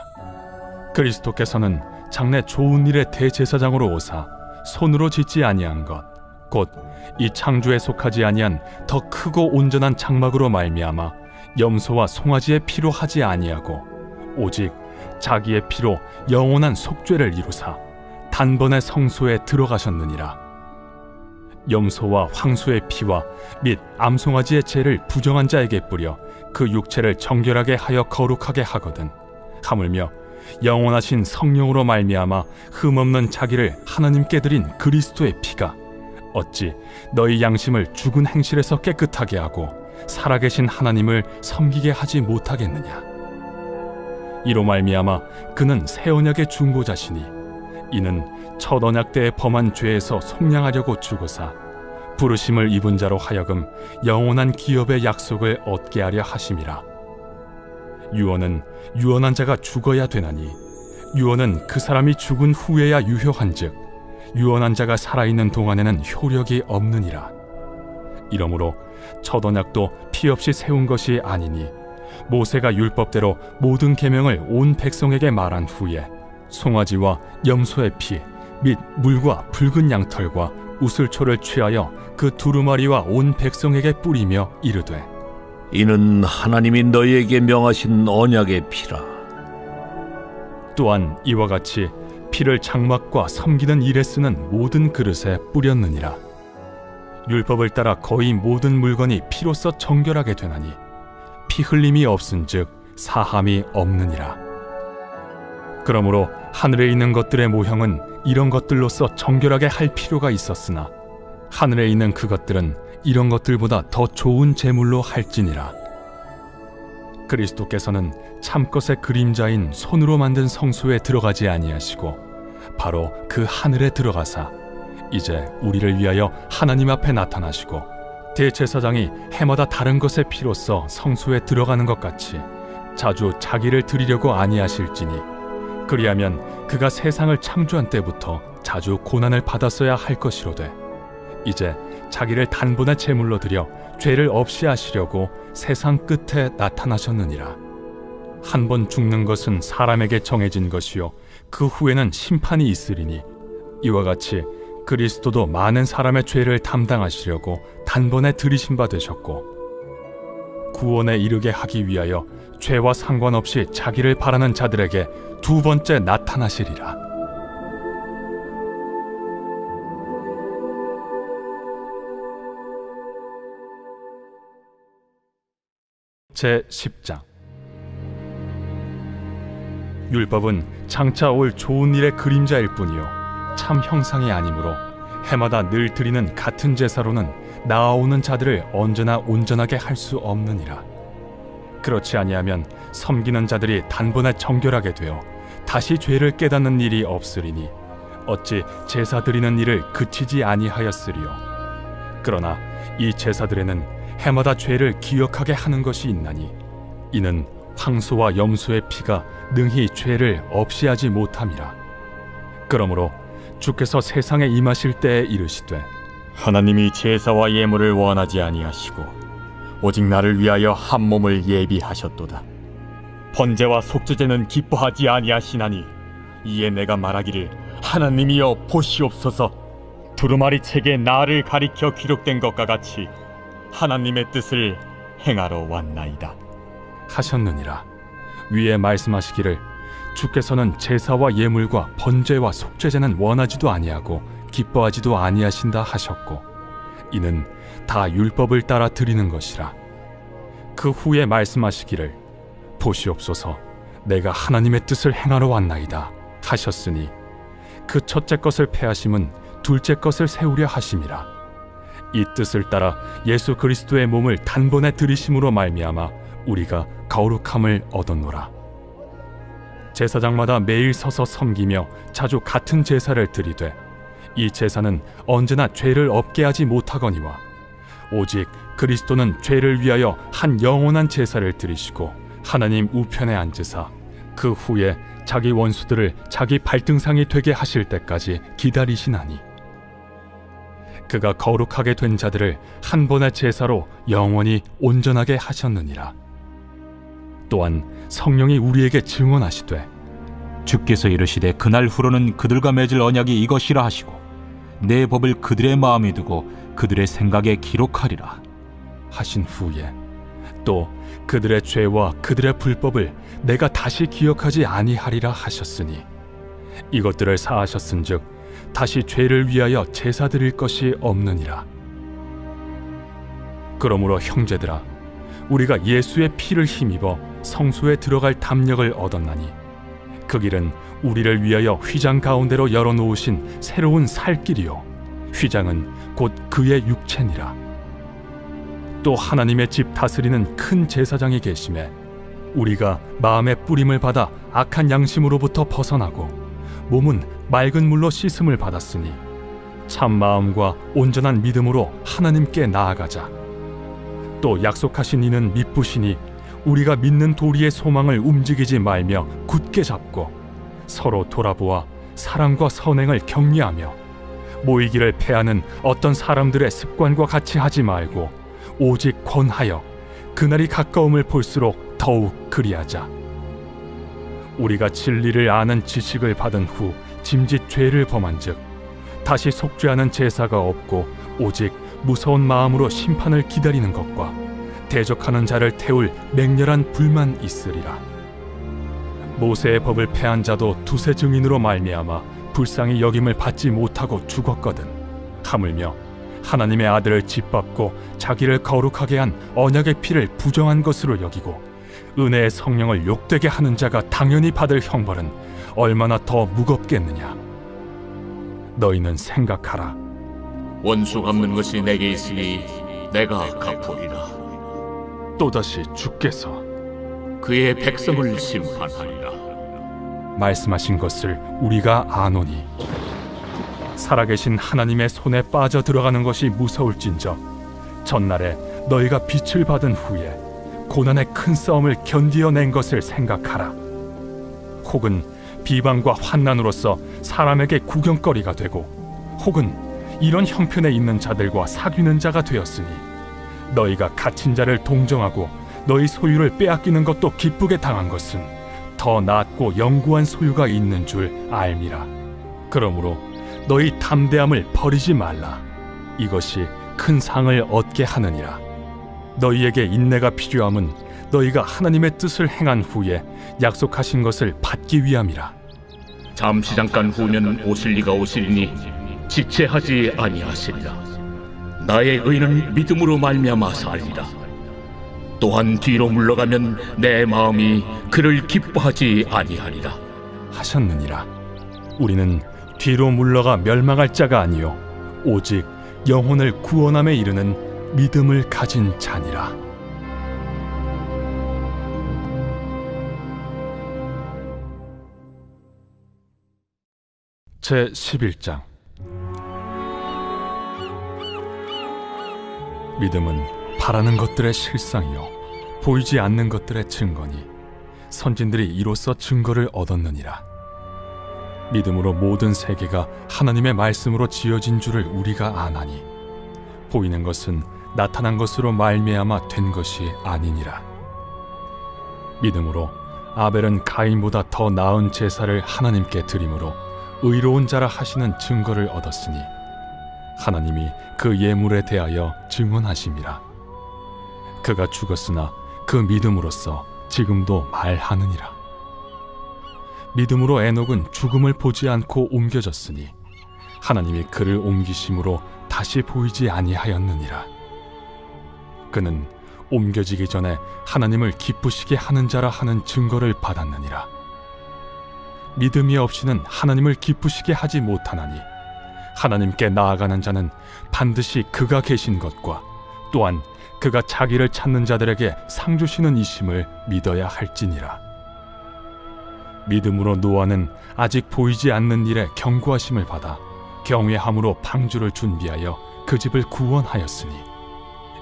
그리스도께서는 장래 좋은 일의 대제사장으로 오사 손으로 짓지 아니한 것 곧 이 창조에 속하지 아니한 더 크고 온전한 장막으로 말미암아 염소와 송아지의 피로 하지 아니하고 오직 자기의 피로 영원한 속죄를 이루사 단번에 성소에 들어가셨느니라. 염소와 황소의 피와 및 암송아지의 죄를 부정한 자에게 뿌려 그 육체를 정결하게 하여 거룩하게 하거든 하물며 영원하신 성령으로 말미암아 흠없는 자기를 하나님께 드린 그리스도의 피가 어찌 너희 양심을 죽은 행실에서 깨끗하게 하고 살아계신 하나님을 섬기게 하지 못하겠느냐. 이로 말미암아 그는 새 언약의 중보자시니 이는 첫 언약 때에 범한 죄에서 속량하려고 죽으사 부르심을 입은 자로 하여금 영원한 기업의 약속을 얻게 하려 하심이라. 유언은 유언한 자가 죽어야 되나니 유언은 그 사람이 죽은 후에야 유효한즉 유언한 자가 살아있는 동안에는 효력이 없느니라. 이러므로 첫 언약도 피 없이 세운 것이 아니니 모세가 율법대로 모든 계명을 온 백성에게 말한 후에 송아지와 염소의 피 및 물과 붉은 양털과 우슬초를 취하여 그 두루마리와 온 백성에게 뿌리며 이르되 이는 하나님이 너희에게 명하신 언약의 피라. 또한 이와 같이 피를 장막과 섬기는 일에 쓰는 모든 그릇에 뿌렸느니라. 율법을 따라 거의 모든 물건이 피로써 정결하게 되나니 피 흘림이 없은즉 사함이 없느니라. 그러므로 하늘에 있는 것들의 모형은 이런 것들로서 정결하게 할 필요가 있었으나 하늘에 있는 그것들은 이런 것들보다 더 좋은 제물로 할지니라. 그리스도께서는 참것의 그림자인 손으로 만든 성소에 들어가지 아니하시고 바로 그 하늘에 들어가사 이제 우리를 위하여 하나님 앞에 나타나시고 대제사장이 해마다 다른 것의 피로써 성소에 들어가는 것 같이 자주 자기를 드리려고 아니하실지니 그리하면 그가 세상을 창조한 때부터 자주 고난을 받았어야 할 것이로되 이제 자기를 단번에 제물로 드려 죄를 없이 하시려고 세상 끝에 나타나셨느니라. 한 번 죽는 것은 사람에게 정해진 것이요 그 후에는 심판이 있으리니 이와 같이 그리스도도 많은 사람의 죄를 담당하시려고 단번에 들이신 바 되셨고 구원에 이르게 하기 위하여 죄와 상관없이 자기를 바라는 자들에게 두 번째 나타나시리라. 제10장 율법은 장차 올 좋은 일의 그림자일 뿐이요 참 형상이 아니므로 해마다 늘 드리는 같은 제사로는 나아오는 자들을 언제나 온전하게 할 수 없느니라. 그렇지 아니하면 섬기는 자들이 단번에 정결하게 되어 다시 죄를 깨닫는 일이 없으리니 어찌 제사 드리는 일을 그치지 아니하였으리요. 그러나 이 제사들에는 해마다 죄를 기억하게 하는 것이 있나니 이는 황소와 염소의 피가 능히 죄를 없이 하지 못함이라. 그러므로 주께서 세상에 임하실 때에 이르시되 하나님이 제사와 예물을 원하지 아니하시고 오직 나를 위하여 한 몸을 예비하셨도다. 번제와 속죄제는 기뻐하지 아니하시나니 이에 내가 말하기를 하나님이여 보시옵소서 두루마리 책에 나를 가리켜 기록된 것과 같이 하나님의 뜻을 행하러 왔나이다 하셨느니라. 위에 말씀하시기를 주께서는 제사와 예물과 번제와 속죄제는 원하지도 아니하고 기뻐하지도 아니하신다 하셨고 이는 다 율법을 따라 드리는 것이라. 그 후에 말씀하시기를 보시옵소서 내가 하나님의 뜻을 행하러 왔나이다 하셨으니 그 첫째 것을 패하심은 둘째 것을 세우려 하심이라. 이 뜻을 따라 예수 그리스도의 몸을 단번에 들이심으로 말미암아 우리가 거룩함을 얻었노라. 제사장마다 매일 서서 섬기며 자주 같은 제사를 드리되 이 제사는 언제나 죄를 없게 하지 못하거니와 오직 그리스도는 죄를 위하여 한 영원한 제사를 드리시고 하나님 우편에 앉으사 그 후에 자기 원수들을 자기 발등상이 되게 하실 때까지 기다리시나니 그가 거룩하게 된 자들을 한 번의 제사로 영원히 온전하게 하셨느니라. 또한 성령이 우리에게 증언하시되 주께서 이르시되 그날 후로는 그들과 맺을 언약이 이것이라 하시고 내 법을 그들의 마음에 두고 그들의 생각에 기록하리라 하신 후에 또 그들의 죄와 그들의 불법을 내가 다시 기억하지 아니하리라 하셨으니 이것들을 사하셨은즉 다시 죄를 위하여 제사 드릴 것이 없느니라. 그러므로 형제들아 우리가 예수의 피를 힘입어 성소에 들어갈 담력을 얻었나니 그 길은 우리를 위하여 휘장 가운데로 열어놓으신 새로운 살 길이요 휘장은 곧 그의 육체니라. 또 하나님의 집 다스리는 큰 제사장이 계심에 우리가 마음의 뿌림을 받아 악한 양심으로부터 벗어나고 몸은 맑은 물로 씻음을 받았으니 참 마음과 온전한 믿음으로 하나님께 나아가자. 또 약속하신 이는 미쁘시니 우리가 믿는 도리의 소망을 움직이지 말며 굳게 잡고 서로 돌아보아 사랑과 선행을 격려하며 모이기를 패하는 어떤 사람들의 습관과 같이 하지 말고 오직 권하여 그날이 가까움을 볼수록 더욱 그리하자. 우리가 진리를 아는 지식을 받은 후 짐짓 죄를 범한즉 다시 속죄하는 제사가 없고 오직 무서운 마음으로 심판을 기다리는 것과 대적하는 자를 태울 맹렬한 불만 있으리라. 모세의 법을 패한 자도 두세 증인으로 말미암아 불쌍히 여김을 받지 못하고 죽었거든. 하물며 하나님의 아들을 짓밟고 자기를 거룩하게 한 언약의 피를 부정한 것으로 여기고 은혜의 성령을 욕되게 하는 자가 당연히 받을 형벌은 얼마나 더 무겁겠느냐. 너희는 생각하라. 원수 갚는 것이 내게 있으니 내가 갚으리라. 또다시 주께서 그의 백성을 심판하리라. 말씀하신 것을 우리가 아노니 살아계신 하나님의 손에 빠져 들어가는 것이 무서울진저 전날에 너희가 빛을 받은 후에 고난의 큰 싸움을 견디어낸 것을 생각하라. 혹은 비방과 환난으로서 사람에게 구경거리가 되고 혹은 이런 형편에 있는 자들과 사귀는 자가 되었으니 너희가 갇힌 자를 동정하고 너희 소유를 빼앗기는 것도 기쁘게 당한 것은 더 낫고 영구한 소유가 있는 줄 알미라. 그러므로 너희 담대함을 버리지 말라. 이것이 큰 상을 얻게 하느니라. 너희에게 인내가 필요함은 너희가 하나님의 뜻을 행한 후에 약속하신 것을 받기 위함이라. 잠시 잠깐 후면 오실 이가 오시리니 지체하지 아니하시리라. 나의 의는 믿음으로 말미암아 살리라. 또한 뒤로 물러가면 내 마음이 그를 기뻐하지 아니하리라 하셨느니라. 우리는 뒤로 물러가 멸망할 자가 아니요 오직 영혼을 구원함에 이르는 믿음을 가진 자니라. 제 11장. 믿음은 바라는 것들의 실상이요 보이지 않는 것들의 증거니 선진들이 이로써 증거를 얻었느니라. 믿음으로 모든 세계가 하나님의 말씀으로 지어진 줄을 우리가 아나니 보이는 것은 나타난 것으로 말미암아 된 것이 아니니라. 믿음으로 아벨은 가인보다 더 나은 제사를 하나님께 드림으로 의로운 자라 하시는 증거를 얻었으니 하나님이 그 예물에 대하여 증언하심이라. 그가 죽었으나 그 믿음으로써 지금도 말하느니라. 믿음으로 에녹은 죽음을 보지 않고 옮겨졌으니 하나님이 그를 옮기심으로 다시 보이지 아니하였느니라. 그는 옮겨지기 전에 하나님을 기쁘시게 하는 자라 하는 증거를 받았느니라. 믿음이 없이는 하나님을 기쁘시게 하지 못하나니 하나님께 나아가는 자는 반드시 그가 계신 것과 또한 그가 자기를 찾는 자들에게 상 주시는 이심을 믿어야 할지니라. 믿음으로 노아는 아직 보이지 않는 일에 경고하심을 받아 경외함으로 방주를 준비하여 그 집을 구원하였으니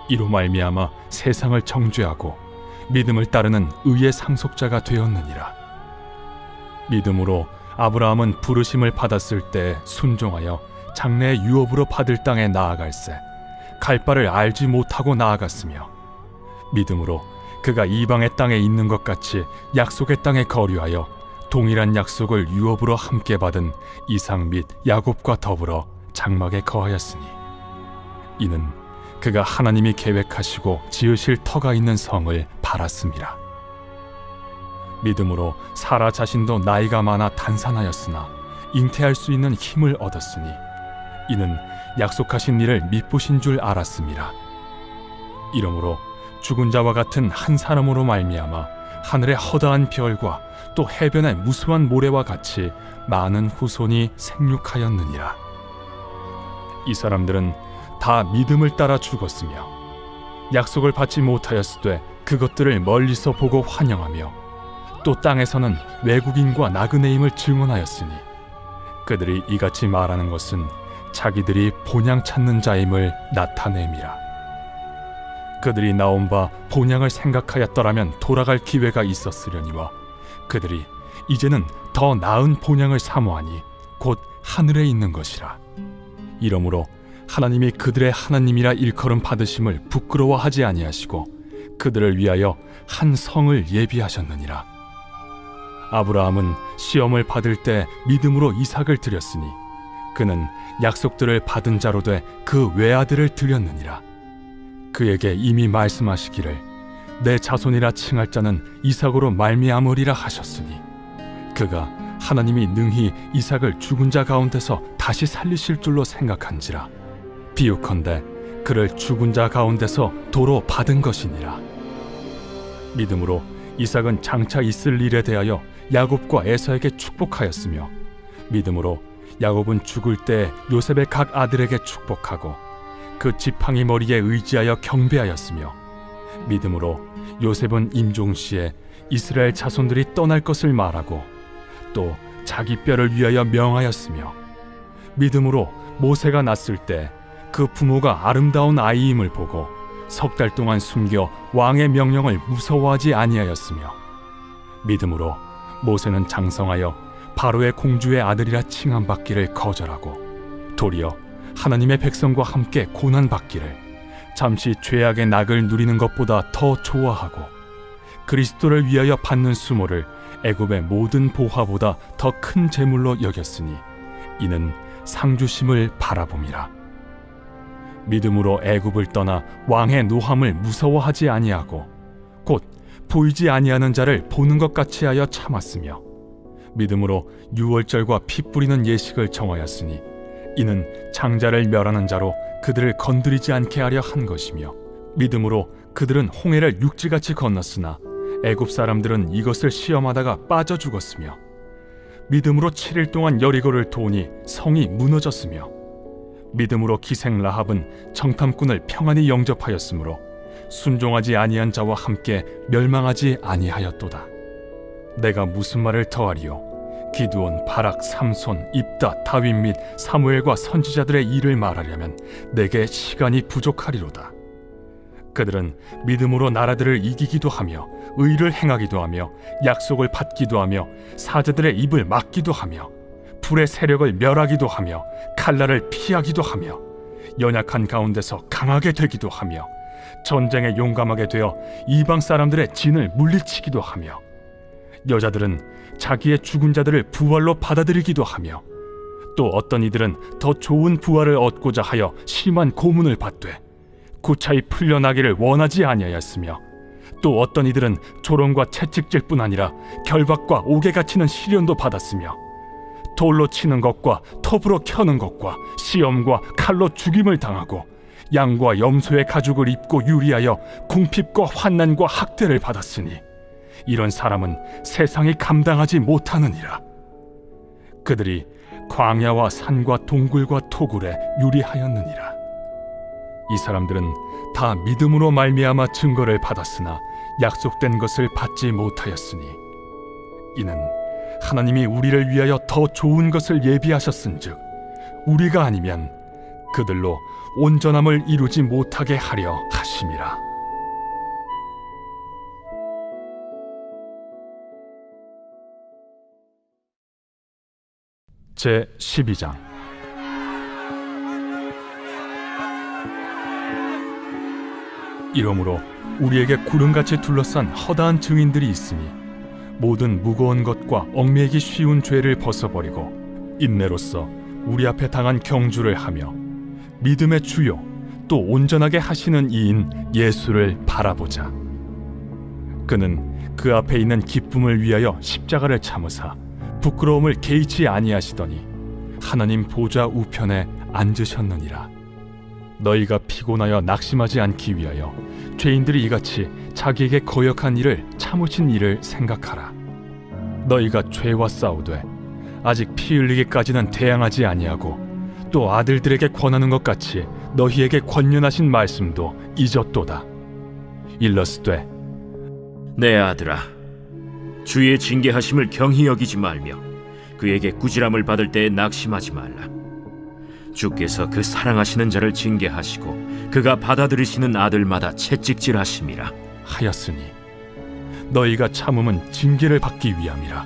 이로 말미암아 세상을 정죄하고 믿음을 따르는 의의 상속자가 되었느니라. 믿음으로 아브라함은 부르심을 받았을 때 순종하여 장래의 유업으로 받을 땅에 나아갈새 갈 바를 알지 못하고 나아갔으며 믿음으로 그가 이방의 땅에 있는 것 같이 약속의 땅에 거류하여 동일한 약속을 유업으로 함께 받은 이삭 및 야곱과 더불어 장막에 거하였으니 이는 그가 하나님이 계획하시고 지으실 터가 있는 성을 바랐음이라. 믿음으로 사라 자신도 나이가 많아 단산하였으나 잉태할 수 있는 힘을 얻었으니 이는 약속하신 일을 미쁘신 줄 알았음이라. 이러므로 죽은 자와 같은 한 사람으로 말미암아 하늘의 허다한 별과 또 해변의 무수한 모래와 같이 많은 후손이 생육하였느니라. 이 사람들은 다 믿음을 따라 죽었으며 약속을 받지 못하였으되 그것들을 멀리서 보고 환영하며 또 땅에서는 외국인과 나그네임을 증언하였으니 그들이 이같이 말하는 것은 자기들이 본향 찾는 자임을 나타냄이라. 그들이 나온 바 본향을 생각하였더라면 돌아갈 기회가 있었으려니와 그들이 이제는 더 나은 본향을 사모하니 곧 하늘에 있는 것이라. 이러므로 하나님이 그들의 하나님이라 일컬음 받으심을 부끄러워하지 아니하시고 그들을 위하여 한 성을 예비하셨느니라. 아브라함은 시험을 받을 때 믿음으로 이삭을 드렸으니 그는 약속들을 받은 자로 돼 그 외아들을 드렸느니라. 그에게 이미 말씀하시기를 내 자손이라 칭할 자는 이삭으로 말미암으리라 하셨으니 그가 하나님이 능히 이삭을 죽은 자 가운데서 다시 살리실 줄로 생각한지라. 비유컨대 그를 죽은 자 가운데서 도로 받은 것이니라. 믿음으로 이삭은 장차 있을 일에 대하여 야곱과 에서에게 축복하였으며 믿음으로 야곱은 죽을 때 요셉의 각 아들에게 축복하고 그 지팡이 머리에 의지하여 경배하였으며 믿음으로 요셉은 임종시에 이스라엘 자손들이 떠날 것을 말하고 또 자기 뼈를 위하여 명하였으며 믿음으로 모세가 낳았을 때 그 부모가 아름다운 아이임을 보고 석 달 동안 숨겨 왕의 명령을 무서워하지 아니하였으며 믿음으로 모세는 장성하여 바로의 공주의 아들이라 칭함받기를 거절하고 도리어 하나님의 백성과 함께 고난받기를 잠시 죄악의 낙을 누리는 것보다 더 좋아하고 그리스도를 위하여 받는 수모를 애굽의 모든 보화보다 더 큰 재물로 여겼으니 이는 상주심을 바라봄이라. 믿음으로 애굽을 떠나 왕의 노함을 무서워하지 아니하고 곧 보이지 아니하는 자를 보는 것 같이 하여 참았으며 믿음으로 유월절과 피 뿌리는 예식을 정하였으니 이는 장자를 멸하는 자로 그들을 건드리지 않게 하려 한 것이며 믿음으로 그들은 홍해를 육지같이 건넜으나 애굽 사람들은 이것을 시험하다가 빠져 죽었으며 믿음으로 7일 동안 여리고를 도우니 성이 무너졌으며 믿음으로 기생 라합은 정탐꾼을 평안히 영접하였으므로 순종하지 아니한 자와 함께 멸망하지 아니하였도다. 내가 무슨 말을 더하리요? 기드온, 바락, 삼손, 입다, 다윗 및 사무엘과 선지자들의 일을 말하려면 내게 시간이 부족하리로다. 그들은 믿음으로 나라들을 이기기도 하며 의를 행하기도 하며 약속을 받기도 하며 사자들의 입을 막기도 하며 불의 세력을 멸하기도 하며 칼날을 피하기도 하며 연약한 가운데서 강하게 되기도 하며 전쟁에 용감하게 되어 이방 사람들의 진을 물리치기도 하며 여자들은 자기의 죽은 자들을 부활로 받아들이기도 하며 또 어떤 이들은 더 좋은 부활을 얻고자 하여 심한 고문을 받되 구차히 풀려나기를 원하지 아니하였으며, 또 어떤 이들은 조롱과 채찍질뿐 아니라 결박과 옥에 갇히는 시련도 받았으며, 돌로 치는 것과 톱으로 켜는 것과 시험과 칼로 죽임을 당하고 양과 염소의 가죽을 입고 유리하여 궁핍과 환난과 학대를 받았으니 이런 사람은 세상이 감당하지 못하느니라. 그들이 광야와 산과 동굴과 토굴에 유리하였느니라. 이 사람들은 다 믿음으로 말미암아 증거를 받았으나 약속된 것을 받지 못하였으니, 이는 하나님이 우리를 위하여 더 좋은 것을 예비하셨은즉 우리가 아니면 그들로 온전함을 이루지 못하게 하려 하심이라. 제 12장. 이러므로 우리에게 구름같이 둘러싼 허다한 증인들이 있으니 모든 무거운 것과 얽매이기 쉬운 죄를 벗어버리고 인내로써 우리 앞에 당한 경주를 하며 믿음의 주요 또 온전하게 하시는 이인 예수를 바라보자. 그는 그 앞에 있는 기쁨을 위하여 십자가를 참으사 부끄러움을 개의치 아니하시더니 하나님 보좌 우편에 앉으셨느니라. 너희가 피곤하여 낙심하지 않기 위하여 죄인들이 이같이 자기에게 거역한 일을 참으신 일을 생각하라. 너희가 죄와 싸우되 아직 피 흘리기까지는 대항하지 아니하고 또 아들들에게 권하는 것 같이 너희에게 권면하신 말씀도 잊었도다. 일러스되 내 아들아, 주의 징계하심을 경히 여기지 말며 그에게 꾸지람을 받을 때에 낙심하지 말라. 주께서 그 사랑하시는 자를 징계하시고 그가 받아들이시는 아들마다 채찍질하심이라 하였으니 너희가 참음은 징계를 받기 위함이라.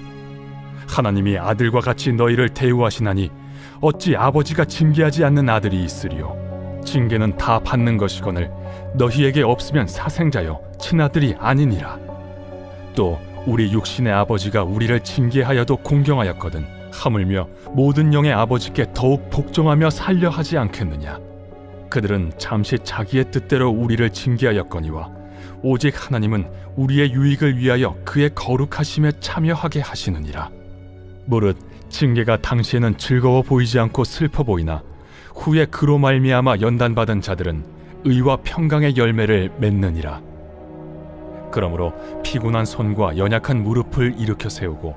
하나님이 아들과 같이 너희를 대우하시나니 어찌 아버지가 징계하지 않는 아들이 있으리요. 징계는 다 받는 것이거늘 너희에게 없으면 사생자요 친아들이 아니니라. 또 우리 육신의 아버지가 우리를 징계하여도 공경하였거든 하물며 모든 영의 아버지께 더욱 복종하며 살려 하지 않겠느냐. 그들은 잠시 자기의 뜻대로 우리를 징계하였거니와 오직 하나님은 우리의 유익을 위하여 그의 거룩하심에 참여하게 하시느니라. 무릇 징계가 당시에는 즐거워 보이지 않고 슬퍼 보이나 후에 그로 말미암아 연단받은 자들은 의와 평강의 열매를 맺느니라. 그러므로 피곤한 손과 연약한 무릎을 일으켜 세우고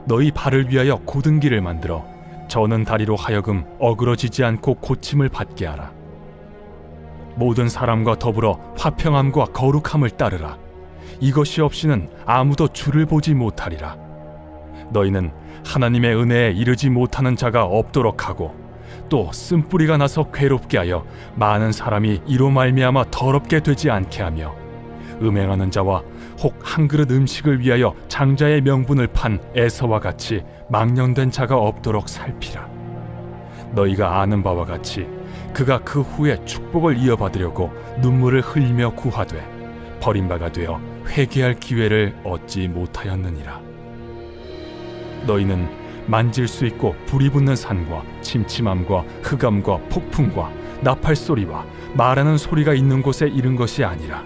너희 발을 위하여 곧은 길을 만들어 저는 다리로 하여금 어그러지지 않고 고침을 받게 하라. 모든 사람과 더불어 화평함과 거룩함을 따르라. 이것이 없이는 아무도 주를 보지 못하리라. 너희는 하나님의 은혜에 이르지 못하는 자가 없도록 하고 또 쓴뿌리가 나서 괴롭게 하여 많은 사람이 이로 말미암아 더럽게 되지 않게 하며 음행하는 자와 혹 한 그릇 음식을 위하여 장자의 명분을 판 에서와 같이 망령된 자가 없도록 살피라. 너희가 아는 바와 같이 그가 그 후에 축복을 이어받으려고 눈물을 흘리며 구하되 버림바가 되어 회개할 기회를 얻지 못하였느니라. 너희는 만질 수 있고 불이 붙는 산과 침침함과 흑암과 폭풍과 나팔 소리와 말하는 소리가 있는 곳에 이른 것이 아니라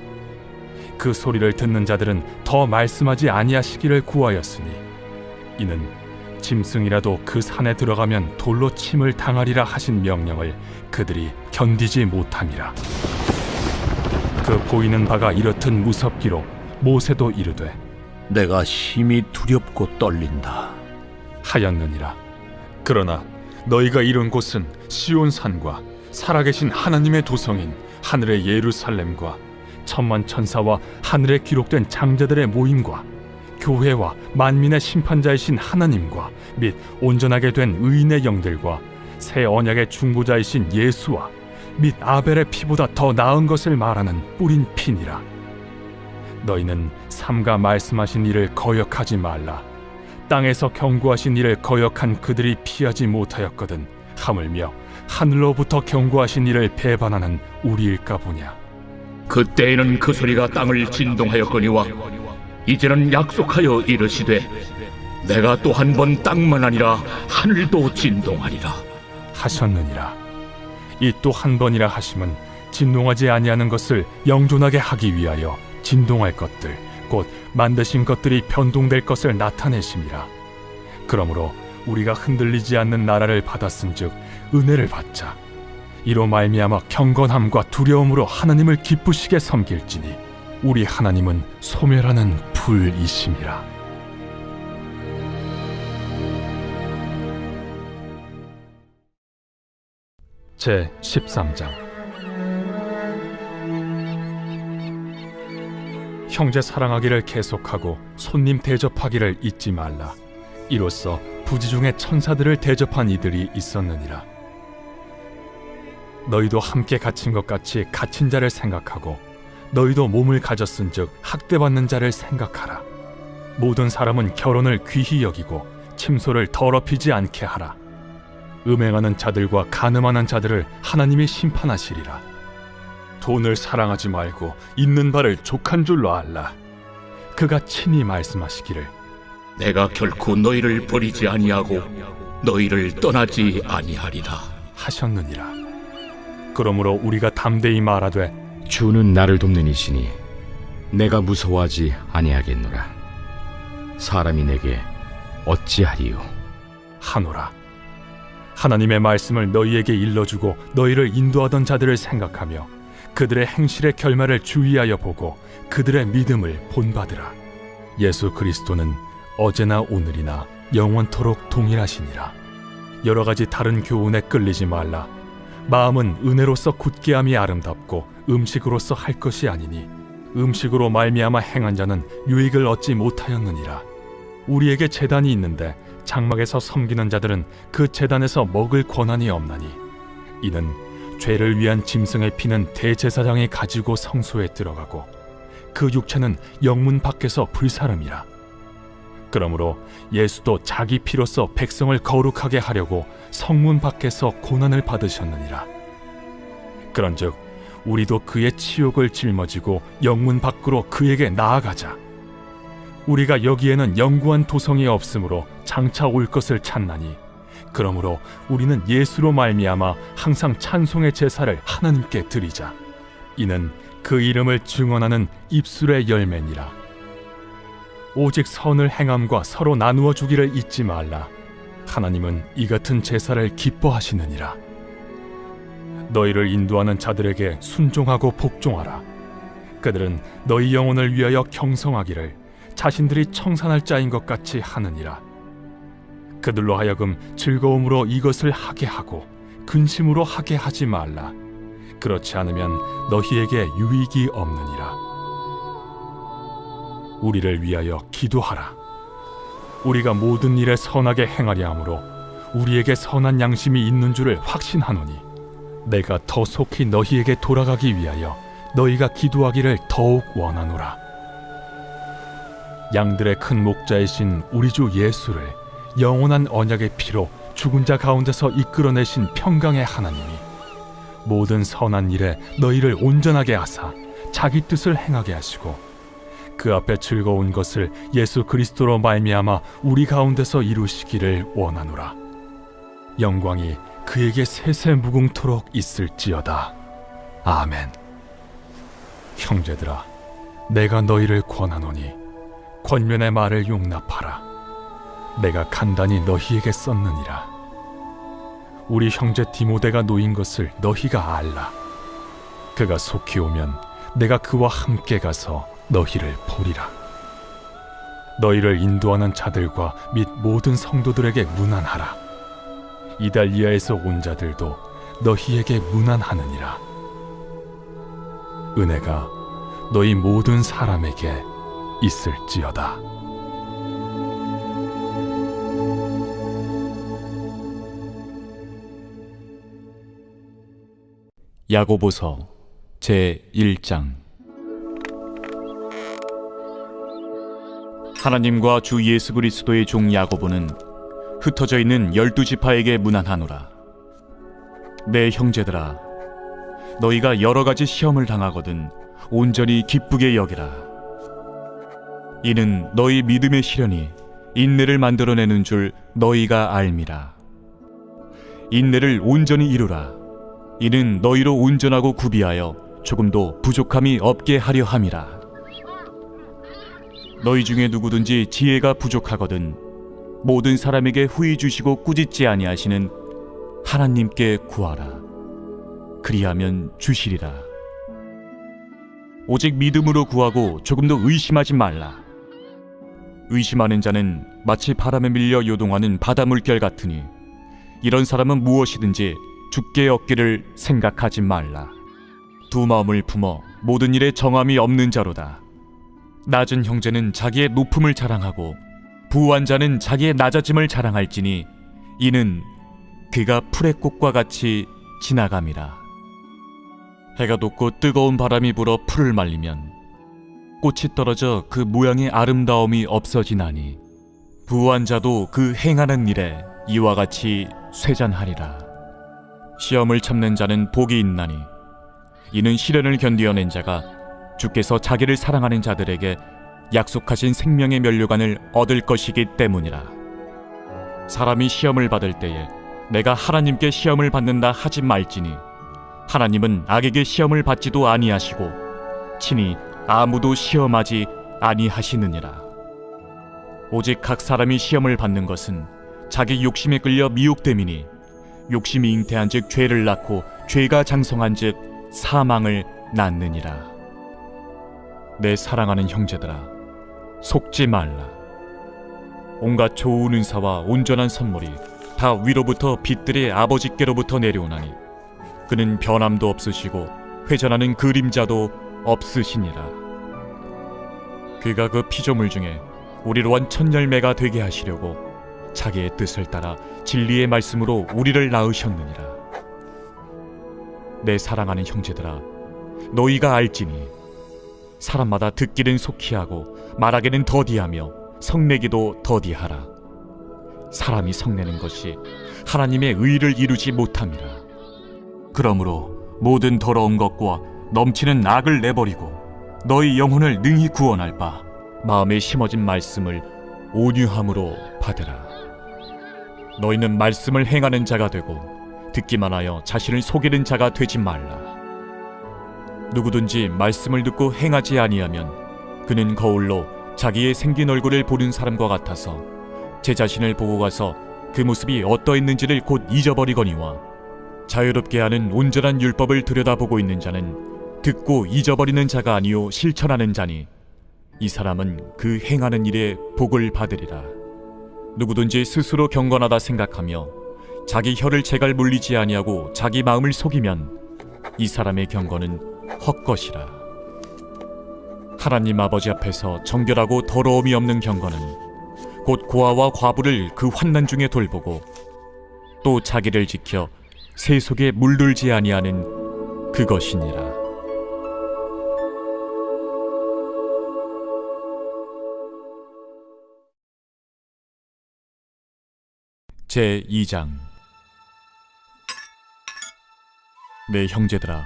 그 소리를 듣는 자들은 더 말씀하지 아니하시기를 구하였으니 이는 짐승이라도 그 산에 들어가면 돌로 침을 당하리라 하신 명령을 그들이 견디지 못함이라. 그 보이는 바가 이렇듯 무섭기로 모세도 이르되 내가 심히 두렵고 떨린다 하였느니라. 그러나 너희가 이룬 곳은 시온산과 살아계신 하나님의 도성인 하늘의 예루살렘과 천만 천사와 하늘에 기록된 장자들의 모임과 교회와 만민의 심판자이신 하나님과 및 온전하게 된 의인의 영들과 새 언약의 중보자이신 예수와 및 아벨의 피보다 더 나은 것을 말하는 뿌린 피니라. 너희는 삼가 말씀하신 일을 거역하지 말라. 땅에서 경고하신 일을 거역한 그들이 피하지 못하였거든 하물며 하늘로부터 경고하신 일을 배반하는 우리일까 보냐. 그때에는 그 소리가 땅을 진동하였거니와 이제는 약속하여 이르시되 내가 또 한 번 땅만 아니라 하늘도 진동하리라. 하셨느니라. 이 또 한 번이라 하심은 진동하지 아니하는 것을 영존하게 하기 위하여 진동할 것들 곧 만드신 것들이 변동될 것을 나타내심이라. 그러므로 우리가 흔들리지 않는 나라를 받았은즉 은혜를 받자. 이로 말미암아 경건함과 두려움으로 하나님을 기쁘시게 섬길지니 우리 하나님은 소멸하는 불이심이라. 제 13장. 형제 사랑하기를 계속하고 손님 대접하기를 잊지 말라. 이로써 부지 중에 천사들을 대접한 이들이 있었느니라. 너희도 함께 갇힌 것 같이 갇힌 자를 생각하고 너희도 몸을 가졌은즉 학대받는 자를 생각하라. 모든 사람은 결혼을 귀히 여기고 침소를 더럽히지 않게 하라. 음행하는 자들과 간음하는 자들을 하나님이 심판하시리라. 돈을 사랑하지 말고 있는 바를 족한 줄로 알라. 그가 친히 말씀하시기를 내가 결코 너희를 버리지 아니하고 너희를 떠나지 아니하리라 하셨느니라. 그러므로 우리가 담대히 말하되 주는 나를 돕는 이시니 내가 무서워하지 아니하겠노라. 사람이 내게 어찌하리요 하노라. 하나님의 말씀을 너희에게 일러주고 너희를 인도하던 자들을 생각하며 그들의 행실의 결말을 주의하여 보고 그들의 믿음을 본받으라. 예수 그리스도는 어제나 오늘이나 영원토록 동일하시니라. 여러 가지 다른 교훈에 끌리지 말라. 마음은 은혜로서 굳게함이 아름답고 음식으로서 할 것이 아니니 음식으로 말미암아 행한 자는 유익을 얻지 못하였느니라. 우리에게 제단이 있는데 장막에서 섬기는 자들은 그 제단에서 먹을 권한이 없나니 이는 죄를 위한 짐승의 피는 대제사장이 가지고 성소에 들어가고 그 육체는 영문 밖에서 불사름이라. 그러므로 예수도 자기 피로써 백성을 거룩하게 하려고 성문 밖에서 고난을 받으셨느니라. 그런즉 우리도 그의 치욕을 짊어지고 영문 밖으로 그에게 나아가자. 우리가 여기에는 영구한 도성이 없으므로 장차 올 것을 찾나니 그러므로 우리는 예수로 말미암아 항상 찬송의 제사를 하나님께 드리자. 이는 그 이름을 증언하는 입술의 열매니라. 오직 선을 행함과 서로 나누어 주기를 잊지 말라. 하나님은 이 같은 제사를 기뻐하시느니라. 너희를 인도하는 자들에게 순종하고 복종하라. 그들은 너희 영혼을 위하여 경성하기를 자신들이 청산할 자인 것 같이 하느니라. 그들로 하여금 즐거움으로 이것을 하게 하고 근심으로 하게 하지 말라. 그렇지 않으면 너희에게 유익이 없느니라. 우리를 위하여 기도하라. 우리가 모든 일에 선하게 행하려 하므로 우리에게 선한 양심이 있는 줄을 확신하노니 내가 더 속히 너희에게 돌아가기 위하여 너희가 기도하기를 더욱 원하노라. 양들의 큰 목자이신 우리 주 예수를 영원한 언약의 피로 죽은 자 가운데서 이끌어내신 평강의 하나님이 모든 선한 일에 너희를 온전하게 하사 자기 뜻을 행하게 하시고 그 앞에 즐거운 것을 예수 그리스도로 말미암아 우리 가운데서 이루시기를 원하노라. 영광이 그에게 세세무궁토록 있을지어다. 아멘. 형제들아, 내가 너희를 권하노니 권면의 말을 용납하라. 내가 간단히 너희에게 썼느니라. 우리 형제 디모데가 놓인 것을 너희가 알라. 그가 속히 오면 내가 그와 함께 가서 너희를 보리라. 너희를 인도하는 자들과 및 모든 성도들에게 문안하라. 이달리아에서 온 자들도 너희에게 문안하느니라. 은혜가 너희 모든 사람에게 있을지어다. 야고보서 제1장. 하나님과 주 예수 그리스도의 종 야고보는 흩어져 있는 12지파에게 문안하노라. 내 형제들아, 너희가 여러 가지 시험을 당하거든 온전히 기쁘게 여기라. 이는 너희 믿음의 시련이 인내를 만들어내는 줄 너희가 알미라. 인내를 온전히 이루라. 이는 너희로 온전하고 구비하여 조금도 부족함이 없게 하려 함이라. 너희 중에 누구든지 지혜가 부족하거든 모든 사람에게 후히 주시고 꾸짖지 아니하시는 하나님께 구하라. 그리하면 주시리라. 오직 믿음으로 구하고 조금도 의심하지 말라. 의심하는 자는 마치 바람에 밀려 요동하는 바다 물결 같으니 이런 사람은 무엇이든지 주께 얻기를 생각하지 말라. 두 마음을 품어 모든 일에 정함이 없는 자로다. 낮은 형제는 자기의 높음을 자랑하고 부한 자는 자기의 낮아짐을 자랑할지니 이는 그가 풀의 꽃과 같이 지나감이라. 해가 돋고 뜨거운 바람이 불어 풀을 말리면 꽃이 떨어져 그 모양의 아름다움이 없어지나니 부한 자도 그 행하는 일에 이와 같이 쇠잔하리라. 시험을 참는 자는 복이 있나니 이는 시련을 견디어낸 자가 주께서 자기를 사랑하는 자들에게 약속하신 생명의 면류관을 얻을 것이기 때문이라. 사람이 시험을 받을 때에 내가 하나님께 시험을 받는다 하지 말지니 하나님은 악에게 시험을 받지도 아니하시고 친히 아무도 시험하지 아니하시느니라. 오직 각 사람이 시험을 받는 것은 자기 욕심에 끌려 미혹됨이니 욕심이 잉태한즉 죄를 낳고 죄가 장성한즉 사망을 낳느니라. 내 사랑하는 형제들아, 속지 말라. 온갖 좋은 은사와 온전한 선물이 다 위로부터 빛들의 아버지께로부터 내려오나니 그는 변함도 없으시고 회전하는 그림자도 없으시니라. 그가 그 피조물 중에 우리로 한 첫 열매가 되게 하시려고 자기의 뜻을 따라 진리의 말씀으로 우리를 낳으셨느니라. 내 사랑하는 형제들아, 너희가 알지니 사람마다 듣기는 속히 하고 말하기는 더디하며 성내기도 더디하라. 사람이 성내는 것이 하나님의 의를 이루지 못함이라. 그러므로 모든 더러운 것과 넘치는 악을 내버리고 너희 영혼을 능히 구원할 바 마음에 심어진 말씀을 온유함으로 받으라. 너희는 말씀을 행하는 자가 되고 듣기만 하여 자신을 속이는 자가 되지 말라. 누구든지 말씀을 듣고 행하지 아니하면 그는 거울로 자기의 생긴 얼굴을 보는 사람과 같아서 제 자신을 보고 가서 그 모습이 어떠했는지를 곧 잊어버리거니와 자유롭게 하는 온전한 율법을 들여다보고 있는 자는 듣고 잊어버리는 자가 아니요 실천하는 자니 이 사람은 그 행하는 일에 복을 받으리라. 누구든지 스스로 경건하다 생각하며 자기 혀를 제갈 물리지 아니하고 자기 마음을 속이면 이 사람의 경건은 헛것이라. 하나님 아버지 앞에서 정결하고 더러움이 없는 경건은 곧 고아와 과부를 그 환난 중에 돌보고 또 자기를 지켜 새 속에 물들지 아니하는 그것이니라. 제 2장. 내 형제들아,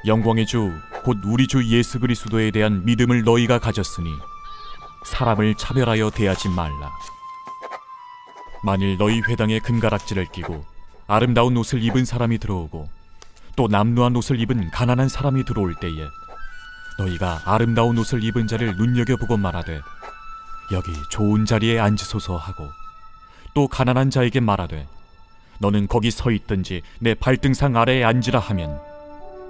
영광의 주 곧 우리 주 예수 그리스도에 대한 믿음을 너희가 가졌으니 사람을 차별하여 대하지 말라. 만일 너희 회당에 금가락지를 끼고 아름다운 옷을 입은 사람이 들어오고 또 남루한 옷을 입은 가난한 사람이 들어올 때에 너희가 아름다운 옷을 입은 자를 눈여겨보고 말하되 여기 좋은 자리에 앉으소서 하고 또 가난한 자에게 말하되 너는 거기 서 있든지 내 발등상 아래에 앉으라 하면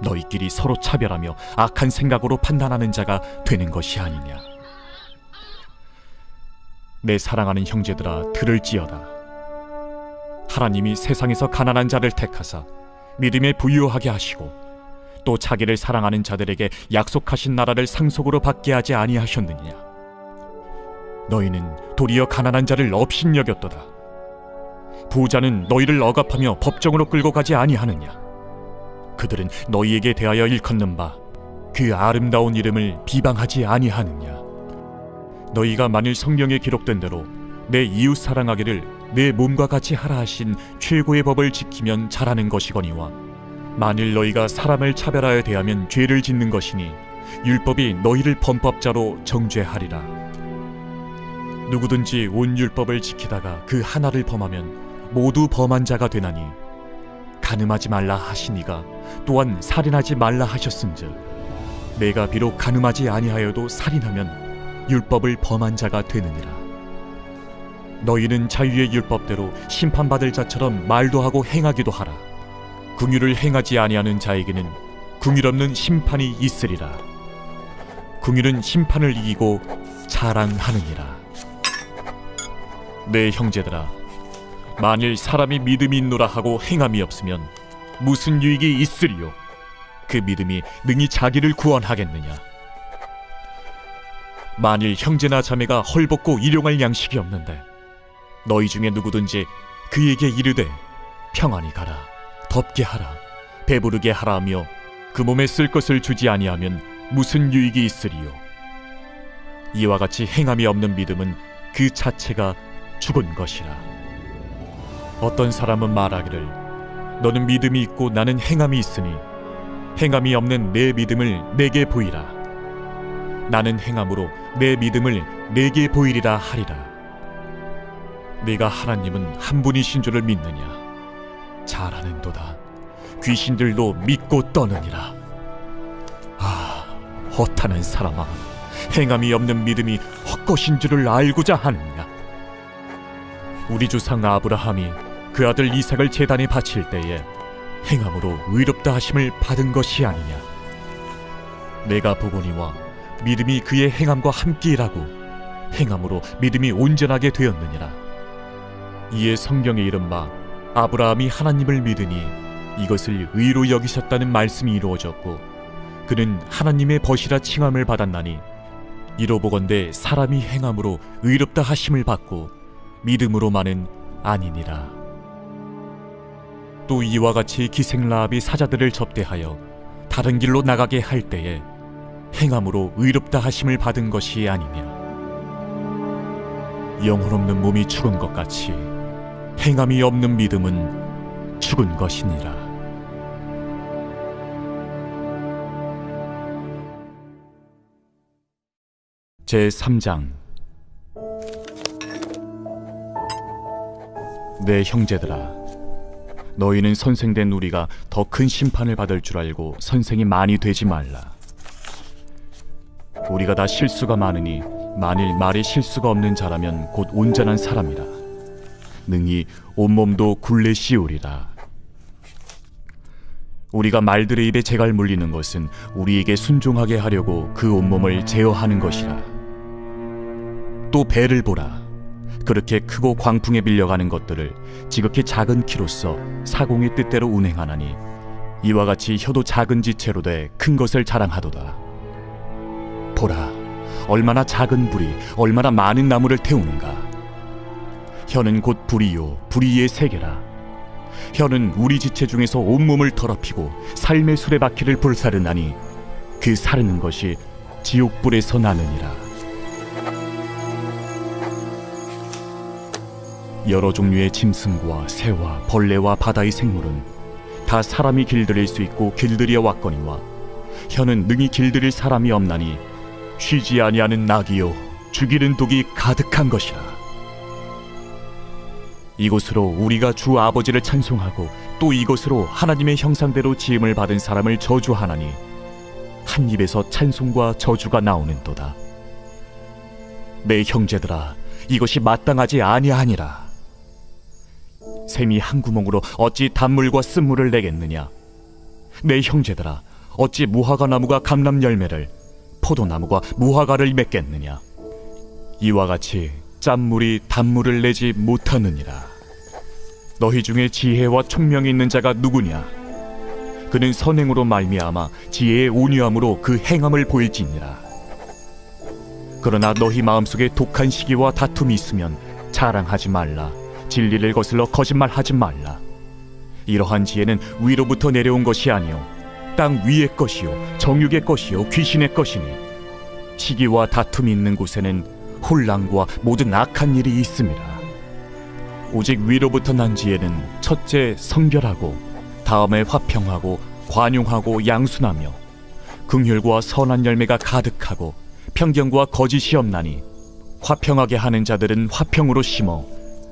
너희끼리 서로 차별하며 악한 생각으로 판단하는 자가 되는 것이 아니냐. 내 사랑하는 형제들아, 들을지어다. 하나님이 세상에서 가난한 자를 택하사 믿음에 부유하게 하시고 또 자기를 사랑하는 자들에게 약속하신 나라를 상속으로 받게 하지 아니하셨느냐. 너희는 도리어 가난한 자를 업신여겼도다. 부자는 너희를 억압하며 법정으로 끌고 가지 아니하느냐. 그들은 너희에게 대하여 일컫는 바 그 아름다운 이름을 비방하지 아니하느냐. 너희가 만일 성경에 기록된 대로 내 이웃 사랑하기를 내 몸과 같이 하라 하신 최고의 법을 지키면 잘하는 것이거니와 만일 너희가 사람을 차별하여 대하면 죄를 짓는 것이니 율법이 너희를 범법자로 정죄하리라. 누구든지 온 율법을 지키다가 그 하나를 범하면 모두 범한 자가 되나니 간음하지 말라 하시니가 또한 살인하지 말라 하셨은즉 내가 비록 간음하지 아니하여도 살인하면 율법을 범한 자가 되느니라. 너희는 자유의 율법대로 심판받을 자처럼 말도 하고 행하기도 하라. 긍휼을 행하지 아니하는 자에게는 긍휼 없는 심판이 있으리라. 긍휼은 심판을 이기고 자랑하느니라. 내 형제들아, 만일 사람이 믿음이 있노라 하고 행함이 없으면 무슨 유익이 있으리요? 그 믿음이 능히 자기를 구원하겠느냐? 만일 형제나 자매가 헐벗고 일용할 양식이 없는데 너희 중에 누구든지 그에게 이르되 평안히 가라, 덥게 하라, 배부르게 하라 하며 그 몸에 쓸 것을 주지 아니하면 무슨 유익이 있으리요? 이와 같이 행함이 없는 믿음은 그 자체가 죽은 것이라. 어떤 사람은 말하기를 너는 믿음이 있고 나는 행함이 있으니 행함이 없는 내 믿음을 내게 보이라. 나는 행함으로 내 믿음을 내게 보이리라 하리라. 네가 하나님은 한 분이신 줄을 믿느냐? 잘하는도다. 귀신들도 믿고 떠느니라. 아, 허탄한 사람아, 행함이 없는 믿음이 헛것인 줄을 알고자 하느냐? 우리 조상 아브라함이 그 아들 이삭을 제단에 바칠 때에 행함으로 의롭다 하심을 받은 것이 아니냐? 내가 보거니와 믿음이 그의 행함과 함께 일하고 행함으로 믿음이 온전하게 되었느니라. 이에 성경에 이른 바 아브라함이 하나님을 믿으니 이것을 의로 여기셨다는 말씀이 이루어졌고 그는 하나님의 벗이라 칭함을 받았나니 이로 보건대 사람이 행함으로 의롭다 하심을 받고 믿음으로만은 아니니라. 또 이와 같이 기생라합이 사자들을 접대하여 다른 길로 나가게 할 때에 행함으로 의롭다 하심을 받은 것이 아니냐? 영혼 없는 몸이 죽은 것 같이 행함이 없는 믿음은 죽은 것이니라. 제3장. 내 형제들아, 너희는 선생된 우리가 더 큰 심판을 받을 줄 알고 선생이 많이 되지 말라. 우리가 다 실수가 많으니 만일 말에 실수가 없는 자라면 곧 온전한 사람이라. 능히 온몸도 굴레 씌우리라. 우리가 말들의 입에 재갈 물리는 것은 우리에게 순종하게 하려고 그 온몸을 제어하는 것이라. 또 배를 보라. 그렇게 크고 광풍에 밀려가는 것들을 지극히 작은 키로서 사공의 뜻대로 운행하나니 이와 같이 혀도 작은 지체로 돼 큰 것을 자랑하도다. 보라, 얼마나 작은 불이 얼마나 많은 나무를 태우는가. 혀는 곧 불이요 불이의 세계라. 혀는 우리 지체 중에서 온몸을 더럽히고 삶의 수레바퀴를 불사르나니 그 사르는 것이 지옥불에서 나느니라. 여러 종류의 짐승과 새와 벌레와 바다의 생물은 다 사람이 길들일 수 있고 길들여 왔거니와 혀는 능히 길들일 사람이 없나니 쉬지 아니하는 낙이요 죽이는 독이 가득한 것이라. 이곳으로 우리가 주 아버지를 찬송하고 또 이곳으로 하나님의 형상대로 지음을 받은 사람을 저주하나니 한 입에서 찬송과 저주가 나오는도다. 내 형제들아, 이것이 마땅하지 아니하니라. 샘이 한 구멍으로 어찌 단물과 쓴물을 내겠느냐? 내 형제들아, 어찌 무화과 나무가 감람 열매를 포도나무가 무화과를 맺겠느냐? 이와 같이 짠물이 단물을 내지 못하느니라. 너희 중에 지혜와 총명이 있는 자가 누구냐? 그는 선행으로 말미암아 지혜의 온유함으로 그 행함을 보일지니라. 그러나 너희 마음속에 독한 시기와 다툼이 있으면 자랑하지 말라. 진리를 거슬러 거짓말하지 말라. 이러한 지혜는 위로부터 내려온 것이 아니요 땅 위의 것이요 정육의 것이요 귀신의 것이니 시기와 다툼이 있는 곳에는 혼란과 모든 악한 일이 있음이라. 오직 위로부터 난 지혜는 첫째 성결하고 다음에 화평하고 관용하고 양순하며 긍휼과 선한 열매가 가득하고 편견과 거짓이 없나니 화평하게 하는 자들은 화평으로 심어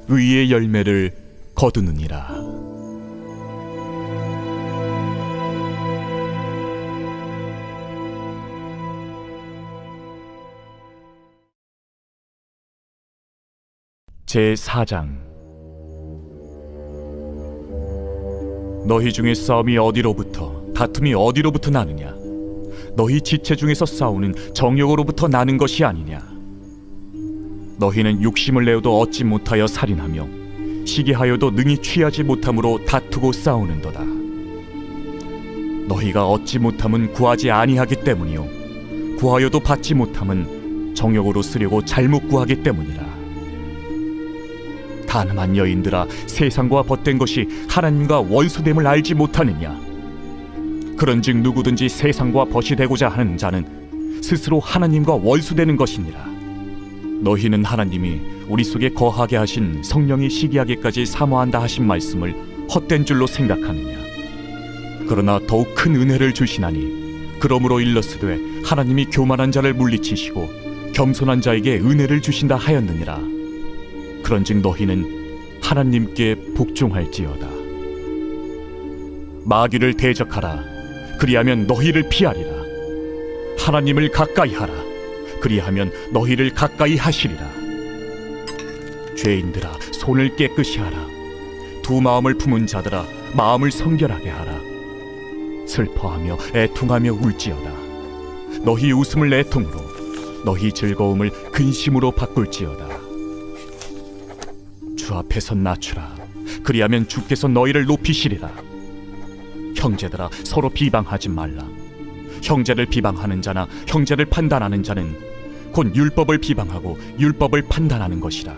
의의 열매를 거두느니라. 제4장. 너희 중에 싸움이 어디로부터, 다툼이 어디로부터 나느냐? 너희 지체 중에서 싸우는 정욕으로부터 나는 것이 아니냐? 너희는 욕심을 내어도 얻지 못하여 살인하며 시기하여도 능히 취하지 못함으로 다투고 싸우는도다. 너희가 얻지 못함은 구하지 아니하기 때문이요 구하여도 받지 못함은 정욕으로 쓰려고 잘못 구하기 때문이라. 가늠한 여인들아, 세상과 벗된 것이 하나님과 원수됨을 알지 못하느냐? 그런즉 누구든지 세상과 벗이 되고자 하는 자는 스스로 하나님과 원수되는 것이니라. 너희는 하나님이 우리 속에 거하게 하신 성령이 시기하기까지 사모한다 하신 말씀을 헛된 줄로 생각하느냐? 그러나 더욱 큰 은혜를 주시나니 그러므로 일렀으되 하나님이 교만한 자를 물리치시고 겸손한 자에게 은혜를 주신다 하였느니라. 그런즉 너희는 하나님께 복종할지어다. 마귀를 대적하라. 그리하면 너희를 피하리라. 하나님을 가까이 하라. 그리하면 너희를 가까이 하시리라. 죄인들아, 손을 깨끗이 하라. 두 마음을 품은 자들아, 마음을 성결하게 하라. 슬퍼하며 애통하며 울지어다. 너희 웃음을 애통으로, 너희 즐거움을 근심으로 바꿀지어다. 주 앞에서 낮추라. 그리하면 주께서 너희를 높이시리라. 형제들아, 서로 비방하지 말라. 형제를 비방하는 자나 형제를 판단하는 자는 곧 율법을 비방하고 율법을 판단하는 것이라.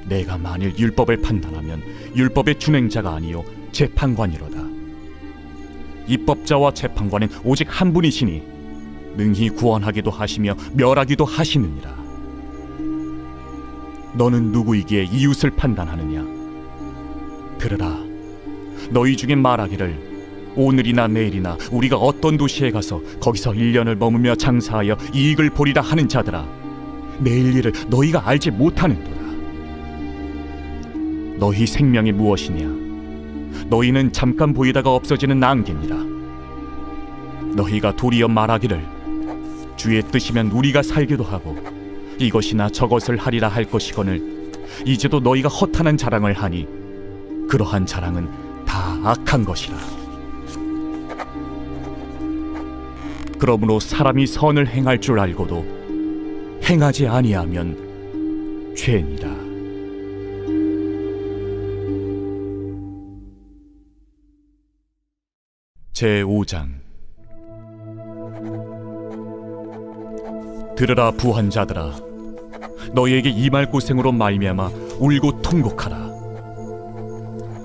내가 만일 율법을 판단하면 율법의 준행자가 아니요 재판관이로다. 입법자와 재판관은 오직 한 분이시니 능히 구원하기도 하시며 멸하기도 하시느니라. 너는 누구이기에 이웃을 판단하느냐? 들으라. 너희 중에 말하기를 오늘이나 내일이나 우리가 어떤 도시에 가서 거기서 1년을 머무며 장사하여 이익을 보리라 하는 자들아, 내일 일을 너희가 알지 못하는도다. 너희 생명이 무엇이냐? 너희는 잠깐 보이다가 없어지는 안개니라. 너희가 도리어 말하기를 주의 뜻이면 우리가 살기도 하고 이것이나 저것을 하리라 할 것이거늘 이제도 너희가 허탄한 자랑을 하니 그러한 자랑은 다 악한 것이라. 그러므로 사람이 선을 행할 줄 알고도 행하지 아니하면 죄니라. 제5장. 들으라 부한 자들아, 너희에게 임할 고생으로 말미암아 울고 통곡하라.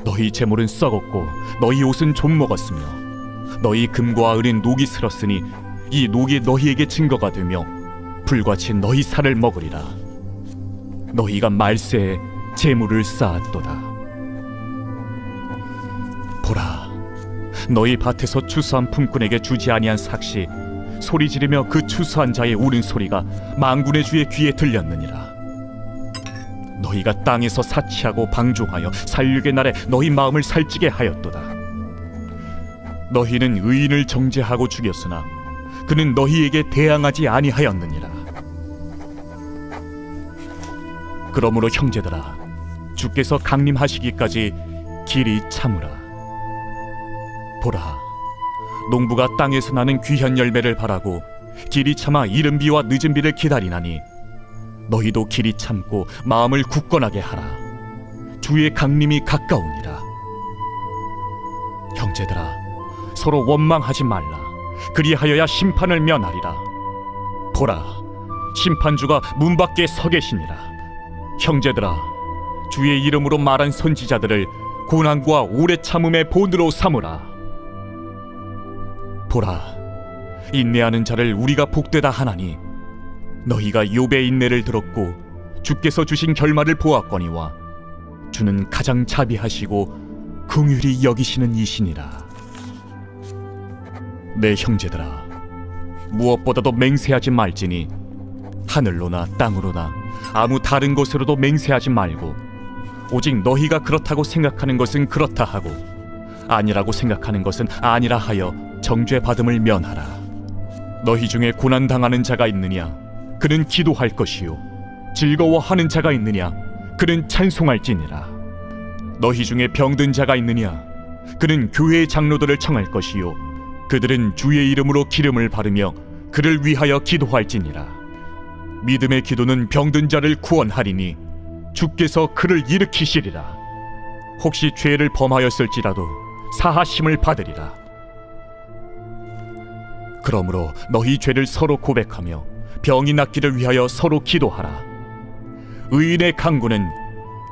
너희 재물은 썩었고 너희 옷은 좀 먹었으며 너희 금과 은은 녹이 슬었으니 이 녹이 너희에게 증거가 되며 불같이 너희 살을 먹으리라. 너희가 말세에 재물을 쌓았도다. 보라, 너희 밭에서 추수한 품꾼에게 주지 아니한 삭시 소리 지르며 그 추수한 자의 우는 소리가 만군의 주의 귀에 들렸느니라. 너희가 땅에서 사치하고 방종하여 살육의 날에 너희 마음을 살찌게 하였도다. 너희는 의인을 정죄하고 죽였으나 그는 너희에게 대항하지 아니하였느니라. 그러므로 형제들아, 주께서 강림하시기까지 길이 참으라. 보라, 농부가 땅에서 나는 귀한 열매를 바라고 길이 참아 이른 비와 늦은 비를 기다리나니 너희도 길이 참고 마음을 굳건하게 하라. 주의 강림이 가까우니라. 형제들아, 서로 원망하지 말라. 그리하여야 심판을 면하리라. 보라, 심판주가 문 밖에 서 계시니라. 형제들아, 주의 이름으로 말한 선지자들을 고난과 오래 참음의 본으로 삼으라. 보라, 인내하는 자를 우리가 복되다 하나니 너희가 욥의 인내를 들었고 주께서 주신 결말을 보았거니와 주는 가장 자비하시고 긍휼히 여기시는 이시니라. 내 형제들아, 무엇보다도 맹세하지 말지니 하늘로나 땅으로나 아무 다른 곳으로도 맹세하지 말고 오직 너희가 그렇다고 생각하는 것은 그렇다 하고 아니라고 생각하는 것은 아니라 하여 정죄받음을 면하라. 너희 중에 고난당하는 자가 있느냐? 그는 기도할 것이요 즐거워하는 자가 있느냐? 그는 찬송할지니라. 너희 중에 병든 자가 있느냐? 그는 교회의 장로들을 청할 것이요 그들은 주의 이름으로 기름을 바르며 그를 위하여 기도할지니라. 믿음의 기도는 병든 자를 구원하리니 주께서 그를 일으키시리라. 혹시 죄를 범하였을지라도 사하심을 받으리라. 그러므로 너희 죄를 서로 고백하며 병이 낫기를 위하여 서로 기도하라. 의인의 강구는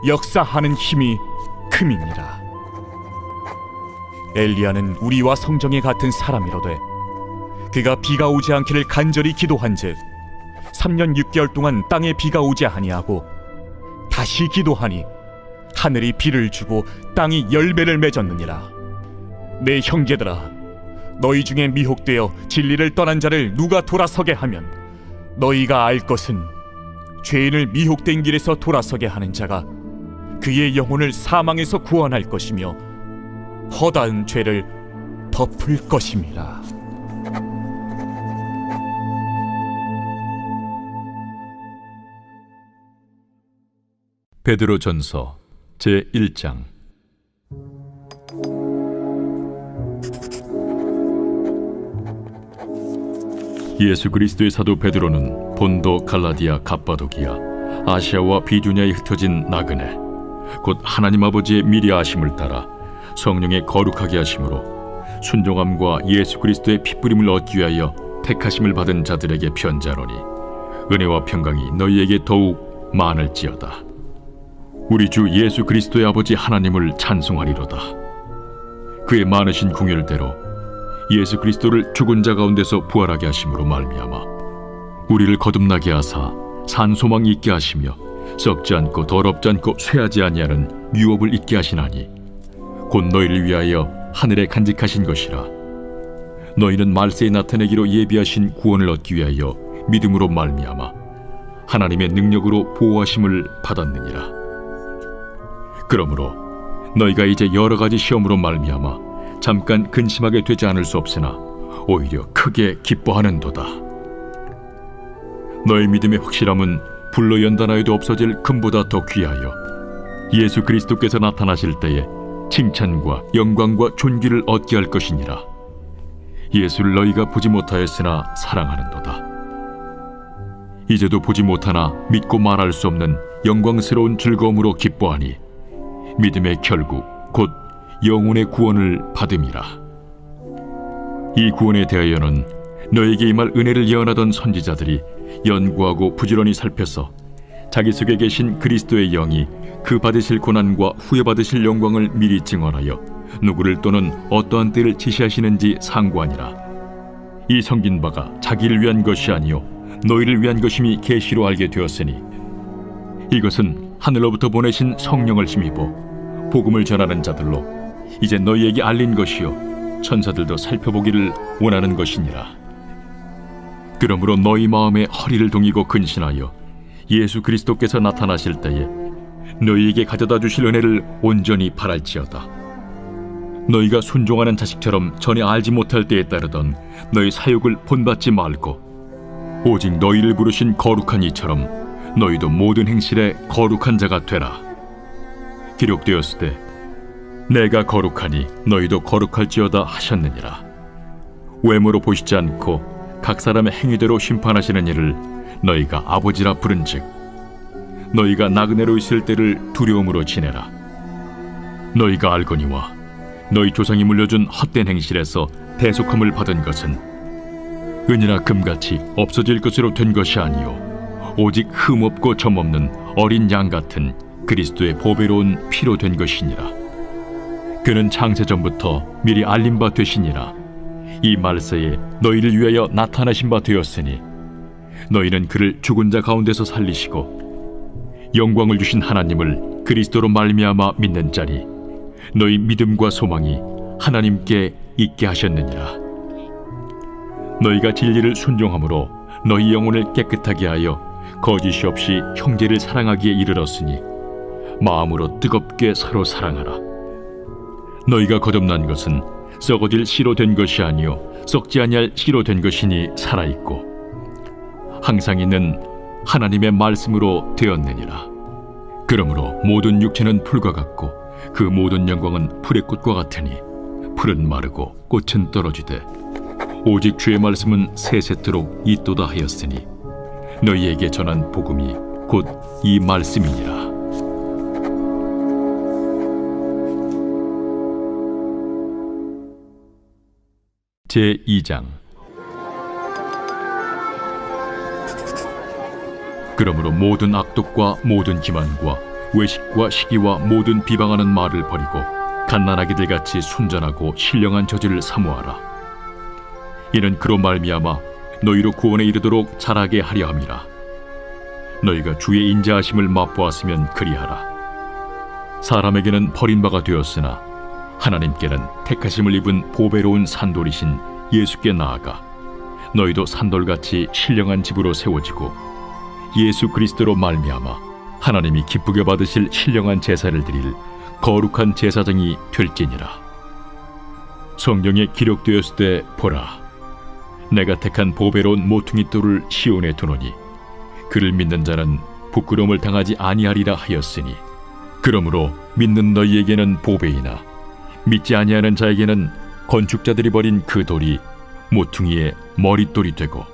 역사하는 힘이 큼이니라. 엘리야는 우리와 성정에 같은 사람이로되 그가 비가 오지 않기를 간절히 기도한즉 3년 6개월 동안 땅에 비가 오지 아니하고 다시 기도하니 하늘이 비를 주고 땅이 열매를 맺었느니라. 내 형제들아, 너희 중에 미혹되어 진리를 떠난 자를 누가 돌아서게 하면 너희가 알 것은 죄인을 미혹된 길에서 돌아서게 하는 자가 그의 영혼을 사망에서 구원할 것이며 허다한 죄를 덮을 것임이라. 베드로전서 제1장. 예수 그리스도의 사도 베드로는 본도, 갈라디아, 갑바도기아, 아시아와 비두냐에 흩어진 나그네 곧 하나님 아버지의 미리 아심을 따라 성령의 거룩하게 하심으로 순종함과 예수 그리스도의 핏부림을 얻기 위하여 택하심을 받은 자들에게 편지하노니 은혜와 평강이 너희에게 더욱 많을지어다. 우리 주 예수 그리스도의 아버지 하나님을 찬송하리로다. 그의 많으신 궁율대로 예수 그리스도를 죽은 자 가운데서 부활하게 하심으로 말미암아 우리를 거듭나게 하사 산 소망이 있게 하시며 썩지 않고 더럽지 않고 쇠하지 아니하는 유업을 있게 하시나니 곧 너희를 위하여 하늘에 간직하신 것이라. 너희는 말세에 나타내기로 예비하신 구원을 얻기 위하여 믿음으로 말미암아 하나님의 능력으로 보호하심을 받았느니라. 그러므로 너희가 이제 여러 가지 시험으로 말미암아 잠깐 근심하게 되지 않을 수 없으나 오히려 크게 기뻐하는도다. 너희 믿음의 확실함은 불로 연단하여도 없어질 금보다 더 귀하여 예수 그리스도께서 나타나실 때에 칭찬과 영광과 존귀를 얻게 할 것이니라. 예수를 너희가 보지 못하였으나 사랑하는도다. 이제도 보지 못하나 믿고 말할 수 없는 영광스러운 즐거움으로 기뻐하니 믿음의 결국 곧 영혼의 구원을 받음이라. 이 구원에 대하여는 너에게 임할 은혜를 예언하던 선지자들이 연구하고 부지런히 살펴서 자기 속에 계신 그리스도의 영이 그 받으실 고난과 후에 받으실 영광을 미리 증언하여 누구를 또는 어떠한 때를 지시하시는지 상고하니라. 이 성긴 바가 자기를 위한 것이 아니요 너희를 위한 것임이 계시로 알게 되었으니 이것은 하늘로부터 보내신 성령을 힘입어 복음을 전하는 자들로 이제 너희에게 알린 것이요 천사들도 살펴보기를 원하는 것이니라. 그러므로 너희 마음에 허리를 동이고 근신하여 예수 그리스도께서 나타나실 때에 너희에게 가져다 주실 은혜를 온전히 바랄지어다. 너희가 순종하는 자식처럼 전에 알지 못할 때에 따르던 너희 사욕을 본받지 말고 오직 너희를 부르신 거룩한 이처럼 너희도 모든 행실에 거룩한 자가 되라. 기록되었을 때 내가 거룩하니 너희도 거룩할지어다 하셨느니라. 외모로 보시지 않고 각 사람의 행위대로 심판하시는 이를 너희가 아버지라 부른즉 너희가 나그네로 있을 때를 두려움으로 지내라. 너희가 알거니와 너희 조상이 물려준 헛된 행실에서 대속함을 받은 것은 은이나 금같이 없어질 것으로 된 것이 아니요 오직 흠없고 점없는 어린 양 같은 그리스도의 보배로운 피로 된 것이니라. 그는 창세전부터 미리 알린 바 되시니라. 이 말세에 너희를 위하여 나타나신 바 되었으니 너희는 그를 죽은 자 가운데서 살리시고 영광을 주신 하나님을 그리스도로 말미암아 믿는 자니 너희 믿음과 소망이 하나님께 있게 하셨느니라. 너희가 진리를 순종함으로 너희 영혼을 깨끗하게 하여 거짓이 없이 형제를 사랑하기에 이르렀으니 마음으로 뜨겁게 서로 사랑하라. 너희가 거듭난 것은 썩어질 씨로 된 것이 아니요 썩지 아니할 씨로 된 것이니 살아있고 항상 있는 하나님의 말씀으로 되었느니라. 그러므로 모든 육체는 풀과 같고 그 모든 영광은 풀의 꽃과 같으니 풀은 마르고 꽃은 떨어지되 오직 주의 말씀은 세세토록 있도다 하였으니 너희에게 전한 복음이 곧 이 말씀이니라. 제2장. 그러므로 모든 악독과 모든 기만과 외식과 시기와 모든 비방하는 말을 버리고 갓난아기들 같이 순전하고 신령한 저지를 사모하라. 이는 그로 말미암아 너희로 구원에 이르도록 자라게 하려 함이라. 너희가 주의 인자하심을 맛보았으면 그리하라. 사람에게는 버림바가 되었으나 하나님께는 택하심을 입은 보배로운 산돌이신 예수께 나아가 너희도 산돌같이 신령한 집으로 세워지고 예수 그리스도로 말미암아 하나님이 기쁘게 받으실 신령한 제사를 드릴 거룩한 제사장이 될지니라. 성경에 기록되었을 때 보라, 내가 택한 보배로운 모퉁이 돌을 시온에 두노니 그를 믿는 자는 부끄러움을 당하지 아니하리라 하였으니 그러므로 믿는 너희에게는 보배이나 믿지 아니하는 자에게는 건축자들이 버린 그 돌이 모퉁이의 머릿돌이 되고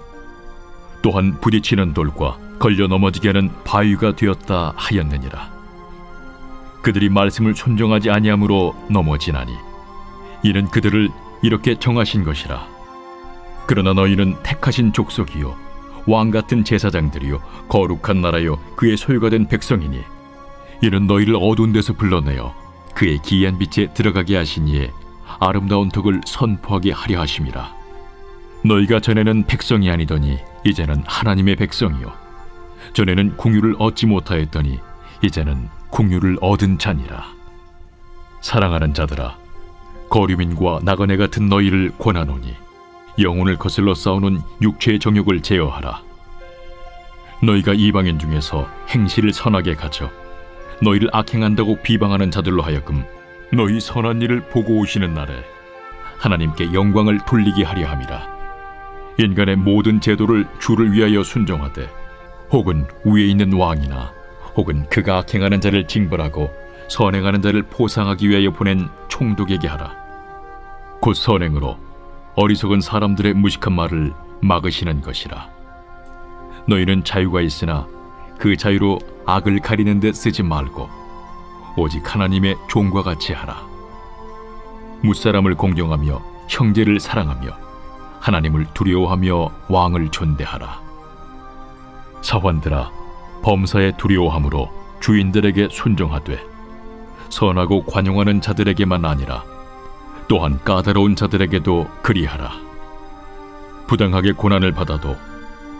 또한 부딪히는 돌과 걸려 넘어지게 하는 바위가 되었다 하였느니라. 그들이 말씀을 순종하지 아니함으로 넘어지나니 이는 그들을 이렇게 정하신 것이라. 그러나 너희는 택하신 족속이요 왕같은 제사장들이요 거룩한 나라요 그의 소유가 된 백성이니 이는 너희를 어두운 데서 불러내어 그의 기이한 빛에 들어가게 하시니에 아름다운 덕을 선포하게 하려 하심이라. 너희가 전에는 백성이 아니더니 이제는 하나님의 백성이요 전에는 궁유를 얻지 못하였더니 이제는 궁유를 얻은 자니라. 사랑하는 자들아, 거류민과 나그네 같은 너희를 권하노니 영혼을 거슬러 싸우는 육체의 정욕을 제어하라. 너희가 이방인 중에서 행실을 선하게 가져 너희를 악행한다고 비방하는 자들로 하여금 너희 선한 일을 보고 오시는 날에 하나님께 영광을 돌리게 하려 함이라. 인간의 모든 제도를 주를 위하여 순종하되 혹은 위에 있는 왕이나 혹은 그가 악행하는 자를 징벌하고 선행하는 자를 포상하기 위하여 보낸 총독에게 하라. 곧 선행으로 어리석은 사람들의 무식한 말을 막으시는 것이라. 너희는 자유가 있으나 그 자유로 악을 가리는 데 쓰지 말고 오직 하나님의 종과 같이 하라. 무사람을 공경하며 형제를 사랑하며 하나님을 두려워하며 왕을 존대하라. 사환들아, 범사에 두려워함으로 주인들에게 순종하되 선하고 관용하는 자들에게만 아니라 또한 까다로운 자들에게도 그리하라. 부당하게 고난을 받아도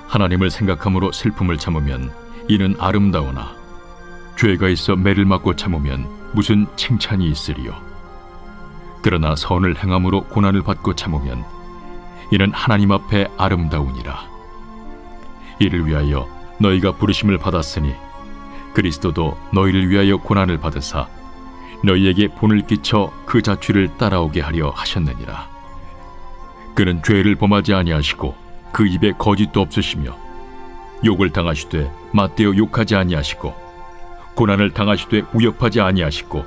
하나님을 생각함으로 슬픔을 참으면 이는 아름다우나 죄가 있어 매를 맞고 참으면 무슨 칭찬이 있으리요. 그러나 선을 행함으로 고난을 받고 참으면 이는 하나님 앞에 아름다우니라. 이를 위하여 너희가 부르심을 받았으니 그리스도도 너희를 위하여 고난을 받으사 너희에게 본을 끼쳐 그 자취를 따라오게 하려 하셨느니라. 그는 죄를 범하지 아니하시고 그 입에 거짓도 없으시며 욕을 당하시되 맞대어 욕하지 아니하시고 고난을 당하시되 우협하지 아니하시고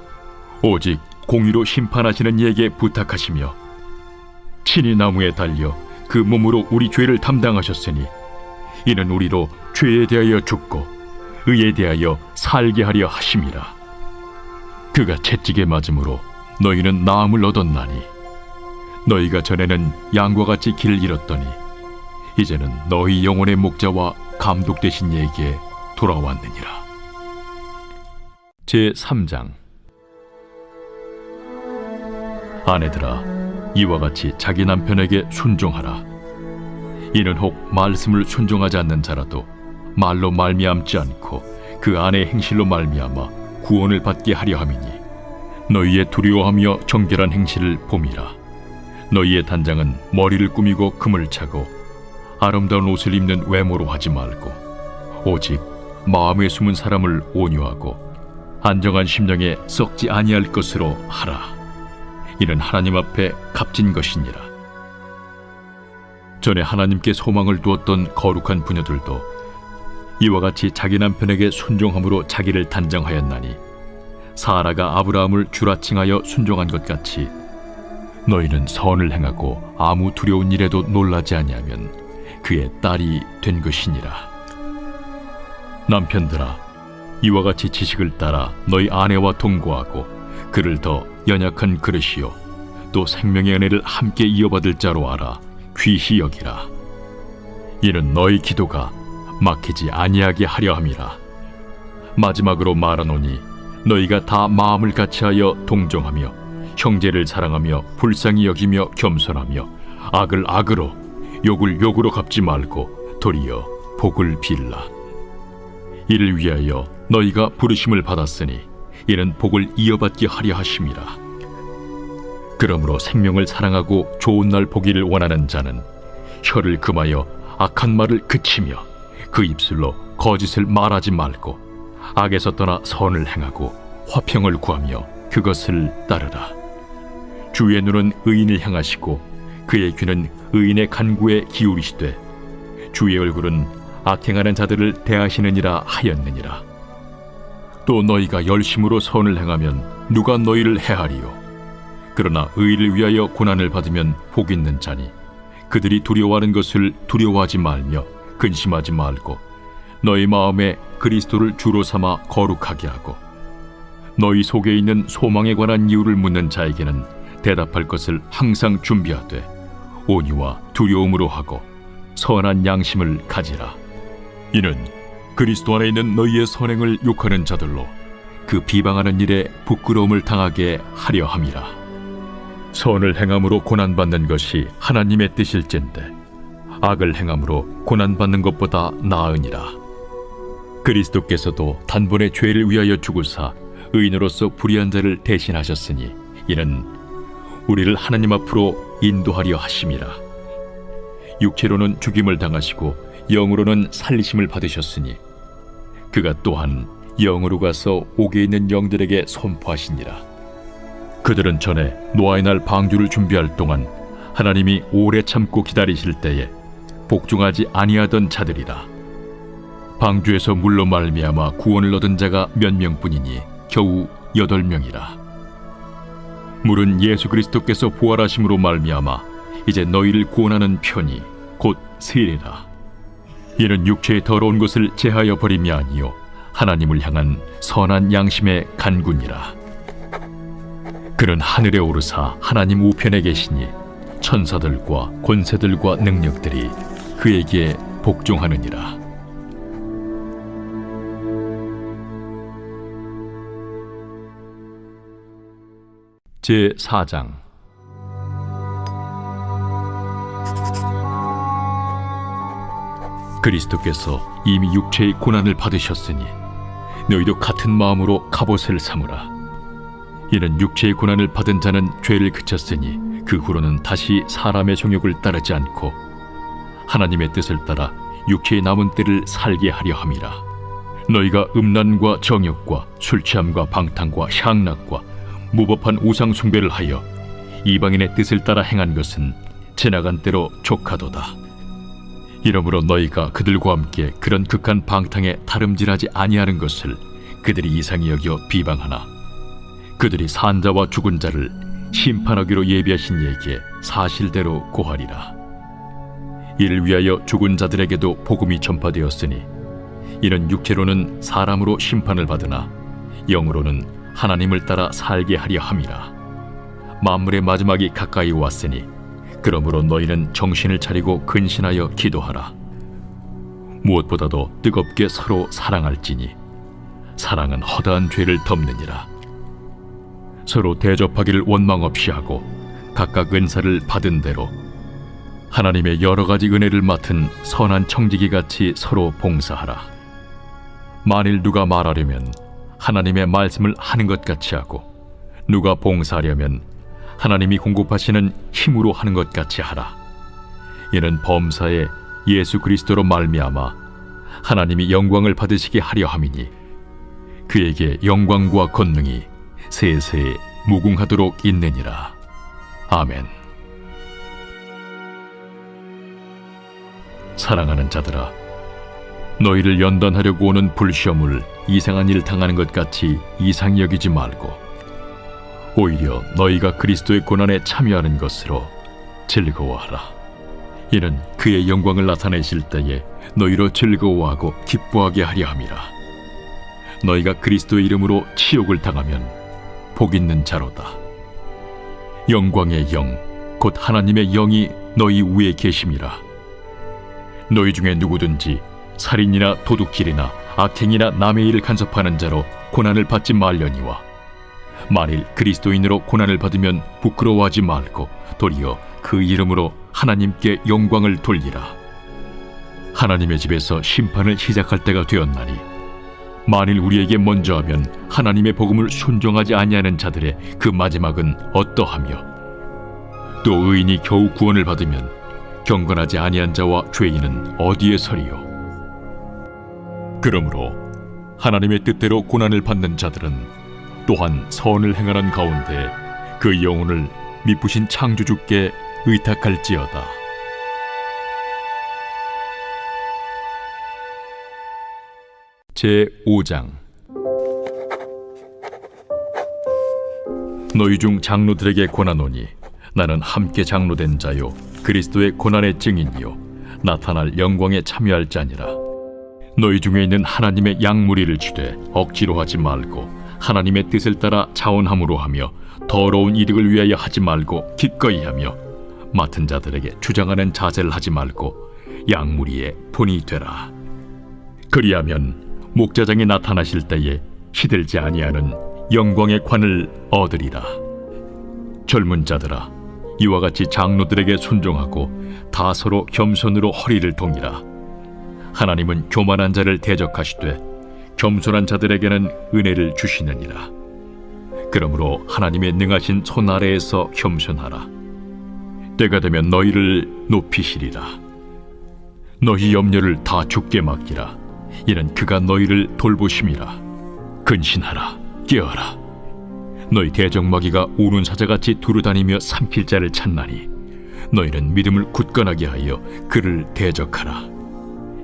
오직 공의로 심판하시는 이에게 부탁하시며 친히 나무에 달려 그 몸으로 우리 죄를 담당하셨으니 이는 우리로 죄에 대하여 죽고 의에 대하여 살게 하려 하심이라. 그가 채찍에 맞음으로 너희는 나음을 얻었나니 너희가 전에는 양과 같이 길을 잃었더니 이제는 너희 영혼의 목자와 감독 되신 이에게 돌아왔느니라. 제3장. 아내들아, 이와 같이 자기 남편에게 순종하라. 이는 혹 말씀을 순종하지 않는 자라도 말로 말미암지 않고 그 아내의 행실로 말미암아 구원을 받게 하려 함이니 너희의 두려워하며 정결한 행실을 봄이라. 너희의 단장은 머리를 꾸미고 금을 차고 아름다운 옷을 입는 외모로 하지 말고 오직 마음에 숨은 사람을 온유하고 안정한 심령에 썩지 아니할 것으로 하라. 이는 하나님 앞에 값진 것이니라. 전에 하나님께 소망을 두었던 거룩한 부녀들도 이와 같이 자기 남편에게 순종함으로 자기를 단정하였나니 사라가 아브라함을 주라칭하여 순종한 것 같이 너희는 선을 행하고 아무 두려운 일에도 놀라지 아니하면 그의 딸이 된 것이니라. 남편들아, 이와 같이 지식을 따라 너희 아내와 동거하고 그를 더 연약한 그릇이요 또 생명의 은혜를 함께 이어받을 자로 알아 귀히 여기라. 이는 너희 기도가 막히지 아니하게 하려 함이라. 마지막으로 말하노니 너희가 다 마음을 같이하여 동정하며 형제를 사랑하며 불쌍히 여기며 겸손하며 악을 악으로 욕을 욕으로 갚지 말고 도리어 복을 빌라. 이를 위하여 너희가 부르심을 받았으니 이는 복을 이어받게 하려 하심이라. 그러므로 생명을 사랑하고 좋은 날 보기를 원하는 자는 혀를 금하여 악한 말을 그치며 그 입술로 거짓을 말하지 말고 악에서 떠나 선을 행하고 화평을 구하며 그것을 따르라. 주의 눈은 의인을 향하시고 그의 귀는 의인의 간구에 기울이시되 주의 얼굴은 악행하는 자들을 대하시느니라 하였느니라. 또 너희가 열심으로 선을 행하면 누가 너희를 해하리요? 그러나 의를 위하여 고난을 받으면 복 있는 자니 그들이 두려워하는 것을 두려워하지 말며 근심하지 말고 너희 마음에 그리스도를 주로 삼아 거룩하게 하고 너희 속에 있는 소망에 관한 이유를 묻는 자에게는 대답할 것을 항상 준비하되 온유와 두려움으로 하고 선한 양심을 가지라. 이는 그리스도 안에 있는 너희의 선행을 욕하는 자들로 그 비방하는 일에 부끄러움을 당하게 하려 함이라. 선을 행함으로 고난받는 것이 하나님의 뜻일진데 악을 행함으로 고난받는 것보다 나으니라. 그리스도께서도 단번에 죄를 위하여 죽으사 의인으로서 불의한 자를 대신하셨으니 이는 우리를 하나님 앞으로 인도하려 하심이라. 육체로는 죽임을 당하시고 영으로는 살리심을 받으셨으니 그가 또한 영으로 가서 옥에 있는 영들에게 선포하시니라. 그들은 전에 노아의 날 방주를 준비할 동안 하나님이 오래 참고 기다리실 때에 복종하지 아니하던 자들이라. 방주에서 물로 말미암아 구원을 얻은 자가 몇 명뿐이니 겨우 8명이라. 물은 예수 그리스도께서 부활하심으로 말미암아 이제 너희를 구원하는 편이 곧 세례라. 이는 육체의 더러운 것을 제하여 버림이 아니요 하나님을 향한 선한 양심의 간구니라. 그는 하늘에 오르사 하나님 우편에 계시니 천사들과 권세들과 능력들이 그에게 복종하느니라. 제4장. 그리스도께서 이미 육체의 고난을 받으셨으니 너희도 같은 마음으로 갑옷을 삼으라. 이는 육체의 고난을 받은 자는 죄를 그쳤으니 그 후로는 다시 사람의 정욕을 따르지 않고 하나님의 뜻을 따라 육체의 남은 때를 살게 하려 함이라. 너희가 음란과 정욕과 술취함과 방탕과 향락과 무법한 우상 숭배를 하여 이방인의 뜻을 따라 행한 것은 지나간 때로 족하도다. 이러므로 너희가 그들과 함께 그런 극한 방탕에 다름질하지 아니하는 것을 그들이 이상히 여겨 비방하나 그들이 산자와 죽은 자를 심판하기로 예비하신 이에게 사실대로 고하리라. 이를 위하여 죽은 자들에게도 복음이 전파되었으니 이는 육체로는 사람으로 심판을 받으나 영으로는 하나님을 따라 살게 하려 함이라. 만물의 마지막이 가까이 왔으니 그러므로 너희는 정신을 차리고 근신하여 기도하라. 무엇보다도 뜨겁게 서로 사랑할지니 사랑은 허다한 죄를 덮느니라. 서로 대접하기를 원망 없이 하고 각각 은사를 받은 대로 하나님의 여러 가지 은혜를 맡은 선한 청지기 같이 서로 봉사하라. 만일 누가 말하려면 하나님의 말씀을 하는 것 같이 하고 누가 봉사하려면 하나님이 공급하시는 힘으로 하는 것 같이 하라. 이는 범사에 예수 그리스도로 말미암아 하나님이 영광을 받으시게 하려 함이니 그에게 영광과 권능이 세세 무궁하도록 있느니라. 아멘. 사랑하는 자들아, 너희를 연단하려고 오는 불시험을 이상한 일 당하는 것 같이 이상히 여기지 말고 오히려 너희가 그리스도의 고난에 참여하는 것으로 즐거워하라. 이는 그의 영광을 나타내실 때에 너희로 즐거워하고 기뻐하게 하려 함이라. 너희가 그리스도의 이름으로 치욕을 당하면 복 있는 자로다. 영광의 영, 곧 하나님의 영이 너희 위에 계심이라. 너희 중에 누구든지 살인이나 도둑질이나 악행이나 남의 일을 간섭하는 자로 고난을 받지 말려니와 만일 그리스도인으로 고난을 받으면 부끄러워하지 말고 도리어 그 이름으로 하나님께 영광을 돌리라. 하나님의 집에서 심판을 시작할 때가 되었나니 만일 우리에게 먼저 하면 하나님의 복음을 순종하지 아니하는 자들의 그 마지막은 어떠하며 또 의인이 겨우 구원을 받으면 경건하지 아니한 자와 죄인은 어디에 서리요? 그러므로 하나님의 뜻대로 고난을 받는 자들은 또한 선을 행하는 가운데 그 영혼을 미쁘신 창조주께 의탁할지어다. 제5장. 너희 중 장로들에게 권하노니 나는 함께 장로된 자요 그리스도의 고난의 증인이요 나타날 영광에 참여할 자니라. 너희 중에 있는 하나님의 양무리를 주되 억지로 하지 말고 하나님의 뜻을 따라 자원함으로 하며 더러운 이득을 위하여 하지 말고 기꺼이 하며 맡은 자들에게 주장하는 자세를 하지 말고 양무리의 본이 되라. 그리하면 목자장이 나타나실 때에 시들지 아니하는 영광의 관을 얻으리라. 젊은 자들아, 이와 같이 장로들에게 순종하고 다 서로 겸손으로 허리를 동이라. 하나님은 교만한 자를 대적하시되 겸손한 자들에게는 은혜를 주시느니라. 그러므로 하나님의 능하신 손 아래에서 겸손하라. 때가 되면 너희를 높이시리라. 너희 염려를 다 주께 맡기라. 이는 그가 너희를 돌보심이라. 근신하라, 깨어라. 너희 대적마귀가 우는 사자같이 두루다니며 삼킬 자를 찾나니 너희는 믿음을 굳건하게 하여 그를 대적하라.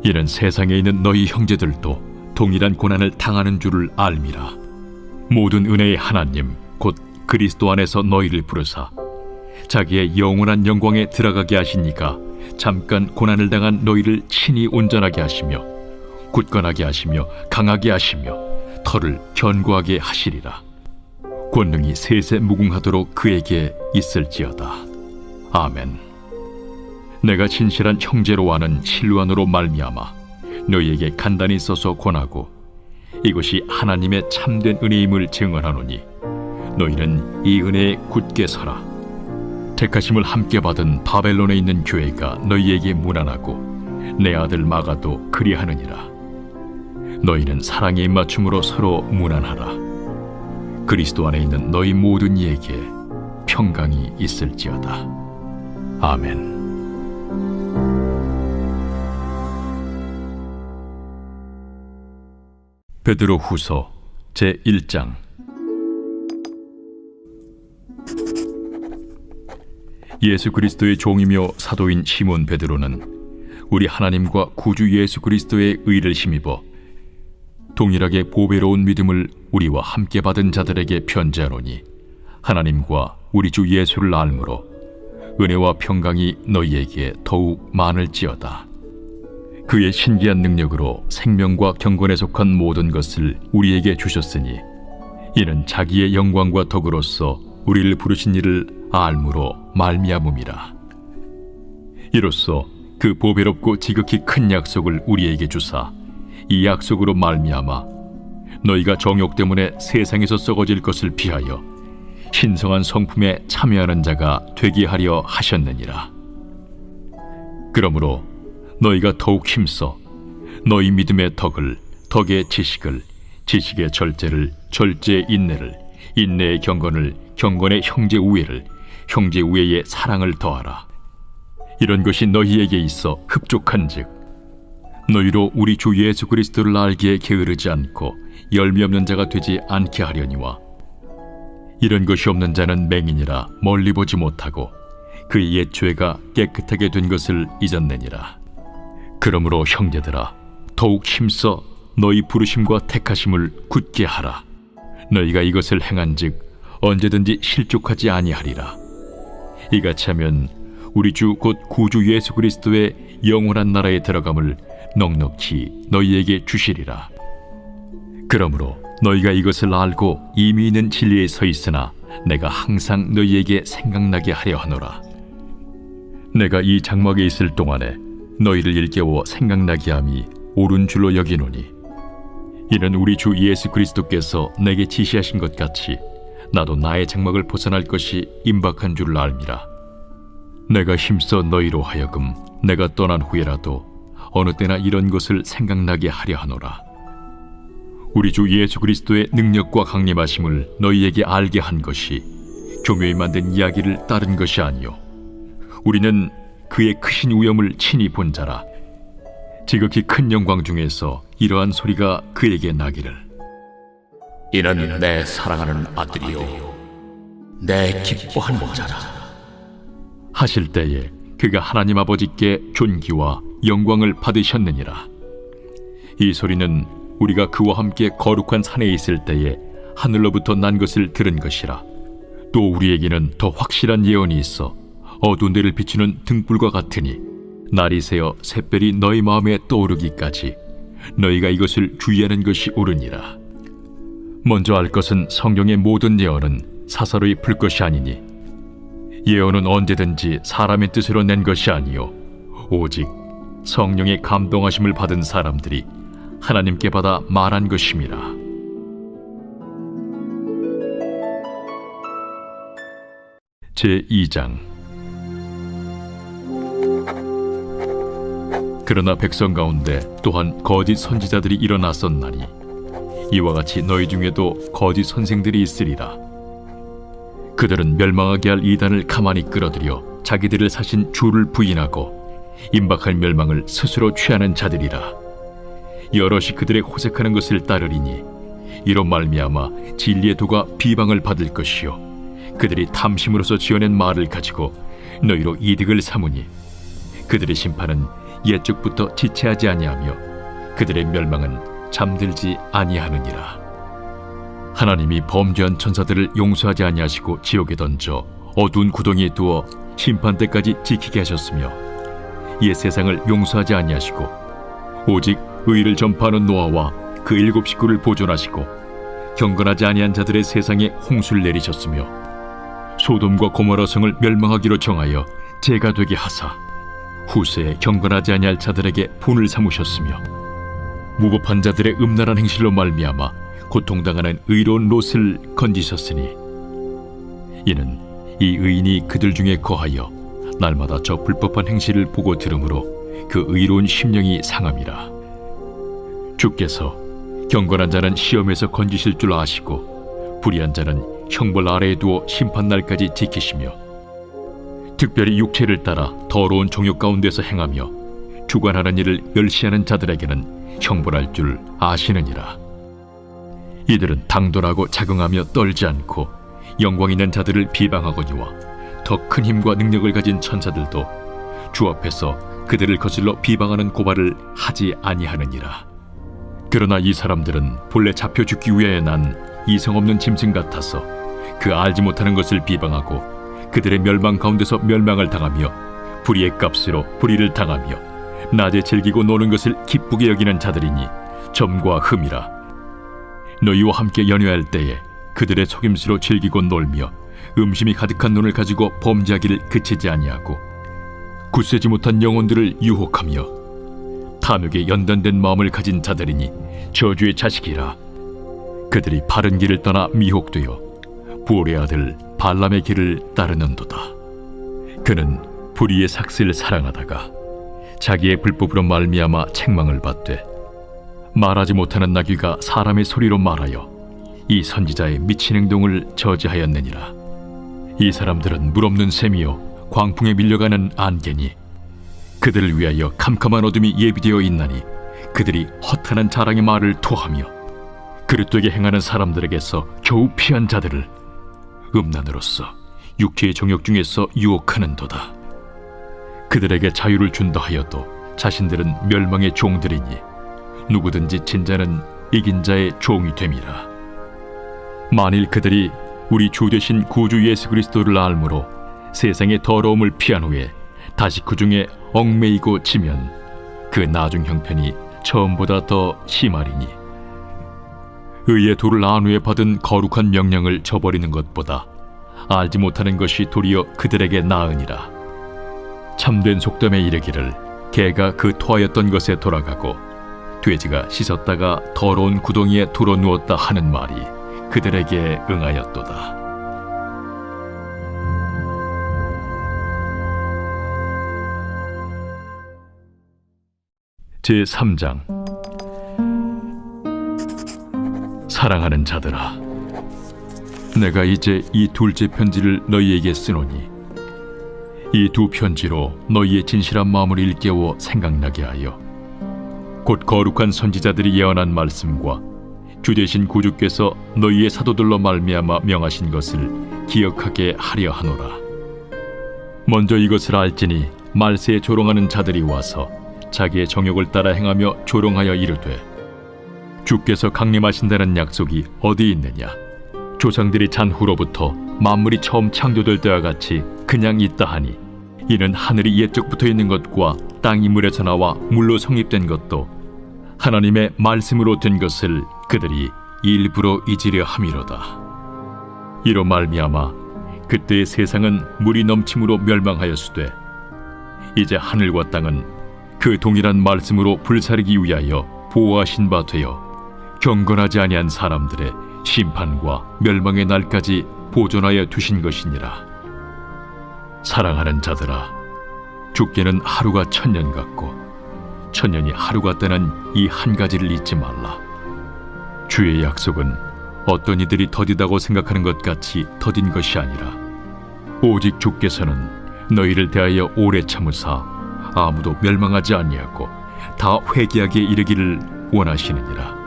이는 세상에 있는 너희 형제들도 동일한 고난을 당하는 줄을 알미라. 모든 은혜의 하나님 곧 그리스도 안에서 너희를 부르사 자기의 영원한 영광에 들어가게 하시니까 잠깐 고난을 당한 너희를 친히 온전하게 하시며 굳건하게 하시며 강하게 하시며 털을 견고하게 하시리라. 권능이 세세 무궁하도록 그에게 있을지어다. 아멘. 내가 진실한 형제로 아는 실루안으로 말미암아 너희에게 간단히 써서 권하고 이것이 하나님의 참된 은혜임을 증언하노니 너희는 이 은혜에 굳게 서라. 택하심을 함께 받은 바벨론에 있는 교회가 너희에게 문안하고 내 아들 마가도 그리하느니라. 너희는 사랑의 입맞춤으로 서로 문안하라. 그리스도 안에 있는 너희 모든 이에게 평강이 있을지어다. 아멘. 베드로 후서 제1장. 예수 그리스도의 종이며 사도인 시몬 베드로는 우리 하나님과 구주 예수 그리스도의 의를 힘입어 동일하게 보배로운 믿음을 우리와 함께 받은 자들에게 편지하노니 하나님과 우리 주 예수를 알므로 은혜와 평강이 너희에게 더욱 많을지어다. 그의 신기한 능력으로 생명과 경건에 속한 모든 것을 우리에게 주셨으니 이는 자기의 영광과 덕으로서 우리를 부르신 이를 알므로 말미암음이라. 이로써 그 보배롭고 지극히 큰 약속을 우리에게 주사 이 약속으로 말미암아 너희가 정욕 때문에 세상에서 썩어질 것을 피하여 신성한 성품에 참여하는 자가 되게 하려 하셨느니라. 그러므로 너희가 더욱 힘써 너희 믿음의 덕을, 덕의 지식을, 지식의 절제를, 절제의 인내를, 인내의 경건을, 경건의 형제 우애를, 형제 우애의 사랑을 더하라. 이런 것이 너희에게 있어 흡족한즉 너희로 우리 주 예수 그리스도를 알기에 게으르지 않고 열미 없는 자가 되지 않게 하려니와 이런 것이 없는 자는 맹인이라 멀리 보지 못하고 그의 옛 죄가 깨끗하게 된 것을 잊었느니라. 그러므로 형제들아 더욱 힘써 너희 부르심과 택하심을 굳게 하라. 너희가 이것을 행한즉 언제든지 실족하지 아니하리라. 이같이 하면 우리 주 곧 구주 예수 그리스도의 영원한 나라에 들어감을 넉넉히 너희에게 주시리라. 그러므로 너희가 이것을 알고 이미 있는 진리에 서 있으나 내가 항상 너희에게 생각나게 하려 하노라. 내가 이 장막에 있을 동안에 너희를 일깨워 생각나게 함이 옳은 줄로 여기노니 이는 우리 주 예수 그리스도께서 내게 지시하신 것 같이 나도 나의 장막을 벗어날 것이 임박한 줄을 알미라. 내가 힘써 너희로 하여금 내가 떠난 후에라도 어느 때나 이런 것을 생각나게 하려 하노라. 우리 주 예수 그리스도의 능력과 강림하심을 너희에게 알게 한 것이 교묘히 만든 이야기를 따른 것이 아니요 우리는 그의 크신 위엄을 친히 본 자라. 지극히 큰 영광 중에서 이러한 소리가 그에게 나기를 이는 내 사랑하는 아들이요 내 기뻐하는 자라 하실 때에 그가 하나님 아버지께 존귀와 영광을 받으셨느니라. 이 소리는 우리가 그와 함께 거룩한 산에 있을 때에 하늘로부터 난 것을 들은 것이라. 또 우리에게는 더 확실한 예언이 있어 어두운 데를 비추는 등불과 같으니 날이 새어 샛별이 너희 마음에 떠오르기까지 너희가 이것을 주의하는 것이 옳으니라. 먼저 알 것은 성경의 모든 예언은 사사로이 풀 것이 아니니 예언은 언제든지 사람의 뜻으로 낸 것이 아니요 오직 성령의 감동하심을 받은 사람들이 하나님께 받아 말한 것임이라. 제2장. 그러나 백성 가운데 또한 거짓 선지자들이 일어났었나니 이와 같이 너희 중에도 거짓 선생들이 있으리라. 그들은 멸망하게 할 이단을 가만히 끌어들여 자기들을 사신 주를 부인하고 임박할 멸망을 스스로 취하는 자들이라. 여럿이 그들의 호색하는 것을 따르리니 이로 말미암아 진리의 도가 비방을 받을 것이요 그들이 탐심으로서 지어낸 말을 가지고 너희로 이득을 삼으니 그들의 심판은 옛적부터 지체하지 아니하며 그들의 멸망은 잠들지 아니하느니라. 하나님이 범죄한 천사들을 용서하지 아니하시고 지옥에 던져 어두운 구덩이에 두어 심판 때까지 지키게 하셨으며 옛 세상을 용서하지 아니하시고 오직 의를 전파하는 노아와 그 7 식구를 보존하시고 경건하지 아니한 자들의 세상에 홍수를 내리셨으며 소돔과 고모라 성을 멸망하기로 정하여 죄가 되게 하사 후세에 경건하지 아니할 자들에게 본을 삼으셨으며 무법한 자들의 음란한 행실로 말미암아 고통당하는 의로운 롯을 건지셨으니 이는 이 의인이 그들 중에 거하여 날마다 저 불법한 행실을 보고 들으므로 그 의로운 심령이 상함이라. 주께서 경건한 자는 시험에서 건지실 줄 아시고 불의한 자는 형벌 아래에 두어 심판날까지 지키시며 특별히 육체를 따라 더러운 종욕 가운데서 행하며 주관하는 일을 멸시하는 자들에게는 형벌할 줄 아시느니라. 이들은 당돌하고 자긍하며 떨지 않고 영광 있는 자들을 비방하거니와 더 큰 힘과 능력을 가진 천사들도 주 앞에서 그들을 거슬러 비방하는 고발을 하지 아니하느니라. 그러나 이 사람들은 본래 잡혀 죽기 위하여 난 이성 없는 짐승 같아서 그 알지 못하는 것을 비방하고 그들의 멸망 가운데서 멸망을 당하며 불의의 값으로 불의를 당하며 낮에 즐기고 노는 것을 기쁘게 여기는 자들이니 점과 흠이라. 너희와 함께 연회할 때에 그들의 속임수로 즐기고 놀며 음심이 가득한 눈을 가지고 범죄하기를 그치지 아니하고 굳세지 못한 영혼들을 유혹하며 탐욕에 연단된 마음을 가진 자들이니 저주의 자식이라. 그들이 바른 길을 떠나 미혹되어 부올의 아들 발람의 길을 따르는도다. 그는 불의의 삭슬을 사랑하다가 자기의 불법으로 말미암아 책망을 받되 말하지 못하는 나귀가 사람의 소리로 말하여 이 선지자의 미친 행동을 저지하였느니라. 이 사람들은 물 없는 샘이요 광풍에 밀려가는 안개니 그들을 위하여 캄캄한 어둠이 예비되어 있나니 그들이 허탄한 자랑의 말을 토하며 그릇되게 행하는 사람들에게서 겨우 피한 자들을 음란으로서 육체의 정욕 중에서 유혹하는도다. 그들에게 자유를 준다 하여도 자신들은 멸망의 종들이니 누구든지 진 자는 이긴 자의 종이 됨이라. 만일 그들이 우리 주 되신 구주 예수 그리스도를 알므로 세상의 더러움을 피한 후에 다시 그 중에 얽매이고 지면 그 나중 형편이 처음보다 더 심하리니 의의 도를 안 후에 받은 거룩한 명령을 저버리는 것보다 알지 못하는 것이 도리어 그들에게 나으니라. 참된 속담에 이르기를 개가 그 토하였던 것에 돌아가고 돼지가 씻었다가 더러운 구덩이에 돌아 누웠다 하는 말이 그들에게 응하였도다. 제3장. 사랑하는 자들아, 내가 이제 이 둘째 편지를 너희에게 쓰노니 이 두 편지로 너희의 진실한 마음을 일깨워 생각나게 하여 곧 거룩한 선지자들이 예언한 말씀과 주 되신 구주께서 너희의 사도들로 말미암아 명하신 것을 기억하게 하려 하노라. 먼저 이것을 알지니 말세에 조롱하는 자들이 와서 자기의 정욕을 따라 행하며 조롱하여 이르되 주께서 강림하신다는 약속이 어디 있느냐? 조상들이 잔 후로부터 만물이 처음 창조될 때와 같이 그냥 있다 하니 이는 하늘이 옛적부터 있는 것과 땅이 물에서 나와 물로 성립된 것도 하나님의 말씀으로 된 것을 그들이 일부러 잊으려 함이로다. 이로 말미암아 그때의 세상은 물이 넘침으로 멸망하였으되 이제 하늘과 땅은 그 동일한 말씀으로 불사르기 위하여 보호하신 바 되어 경건하지 아니한 사람들의 심판과 멸망의 날까지 보존하여 두신 것이니라. 사랑하는 자들아, 죽게는 하루가 1000년 같고 1000년이 하루 같다는 이 한 가지를 잊지 말라. 주의 약속은 어떤 이들이 더디다고 생각하는 것 같이 더딘 것이 아니라 오직 주께서는 너희를 대하여 오래 참으사 아무도 멸망하지 아니하고 다 회개하기에 이르기를 원하시느니라.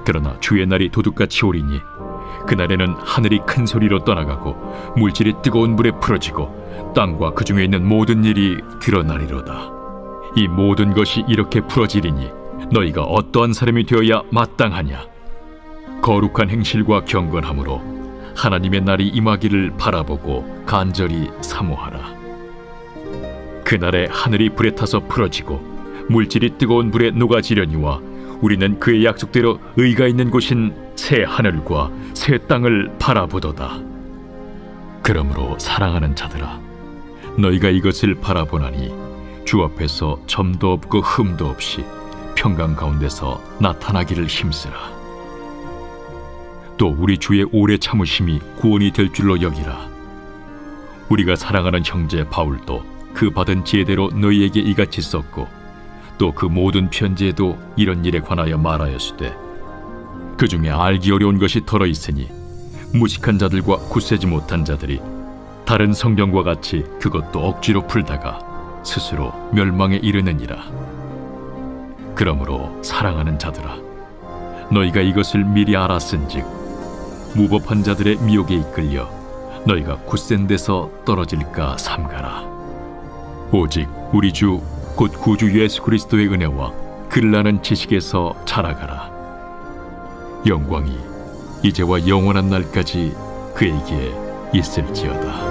그러나 주의 날이 도둑같이 오리니 그날에는 하늘이 큰 소리로 떠나가고 물질이 뜨거운 불에 풀어지고 땅과 그 중에 있는 모든 일이 드러나리로다. 이 모든 것이 이렇게 풀어지리니 너희가 어떠한 사람이 되어야 마땅하냐? 거룩한 행실과 경건함으로 하나님의 날이 임하기를 바라보고 간절히 사모하라. 그날에 하늘이 불에 타서 풀어지고 물질이 뜨거운 불에 녹아지려니와 우리는 그의 약속대로 의가 있는 곳인 새 하늘과 새 땅을 바라보도다. 그러므로 사랑하는 자들아, 너희가 이것을 바라보나니 주 앞에서 점도 없고 흠도 없이 평강 가운데서 나타나기를 힘쓰라. 또 우리 주의 오래 참으심이 구원이 될 줄로 여기라. 우리가 사랑하는 형제 바울도 그 받은 지혜대로 너희에게 이같이 썼고 또 그 모든 편지에도 이런 일에 관하여 말하였으되 그 중에 알기 어려운 것이 덜어 있으니 무식한 자들과 굳세지 못한 자들이 다른 성경과 같이 그것도 억지로 풀다가 스스로 멸망에 이르느니라. 그러므로 사랑하는 자들아, 너희가 이것을 미리 알았은즉 무법한 자들의 미혹에 이끌려 너희가 굳센 데서 떨어질까 삼가라. 오직 우리 주 곧 구주 예수 그리스도의 은혜와 글나는 지식에서 자라가라. 영광이 이제와 영원한 날까지 그에게 있을지어다.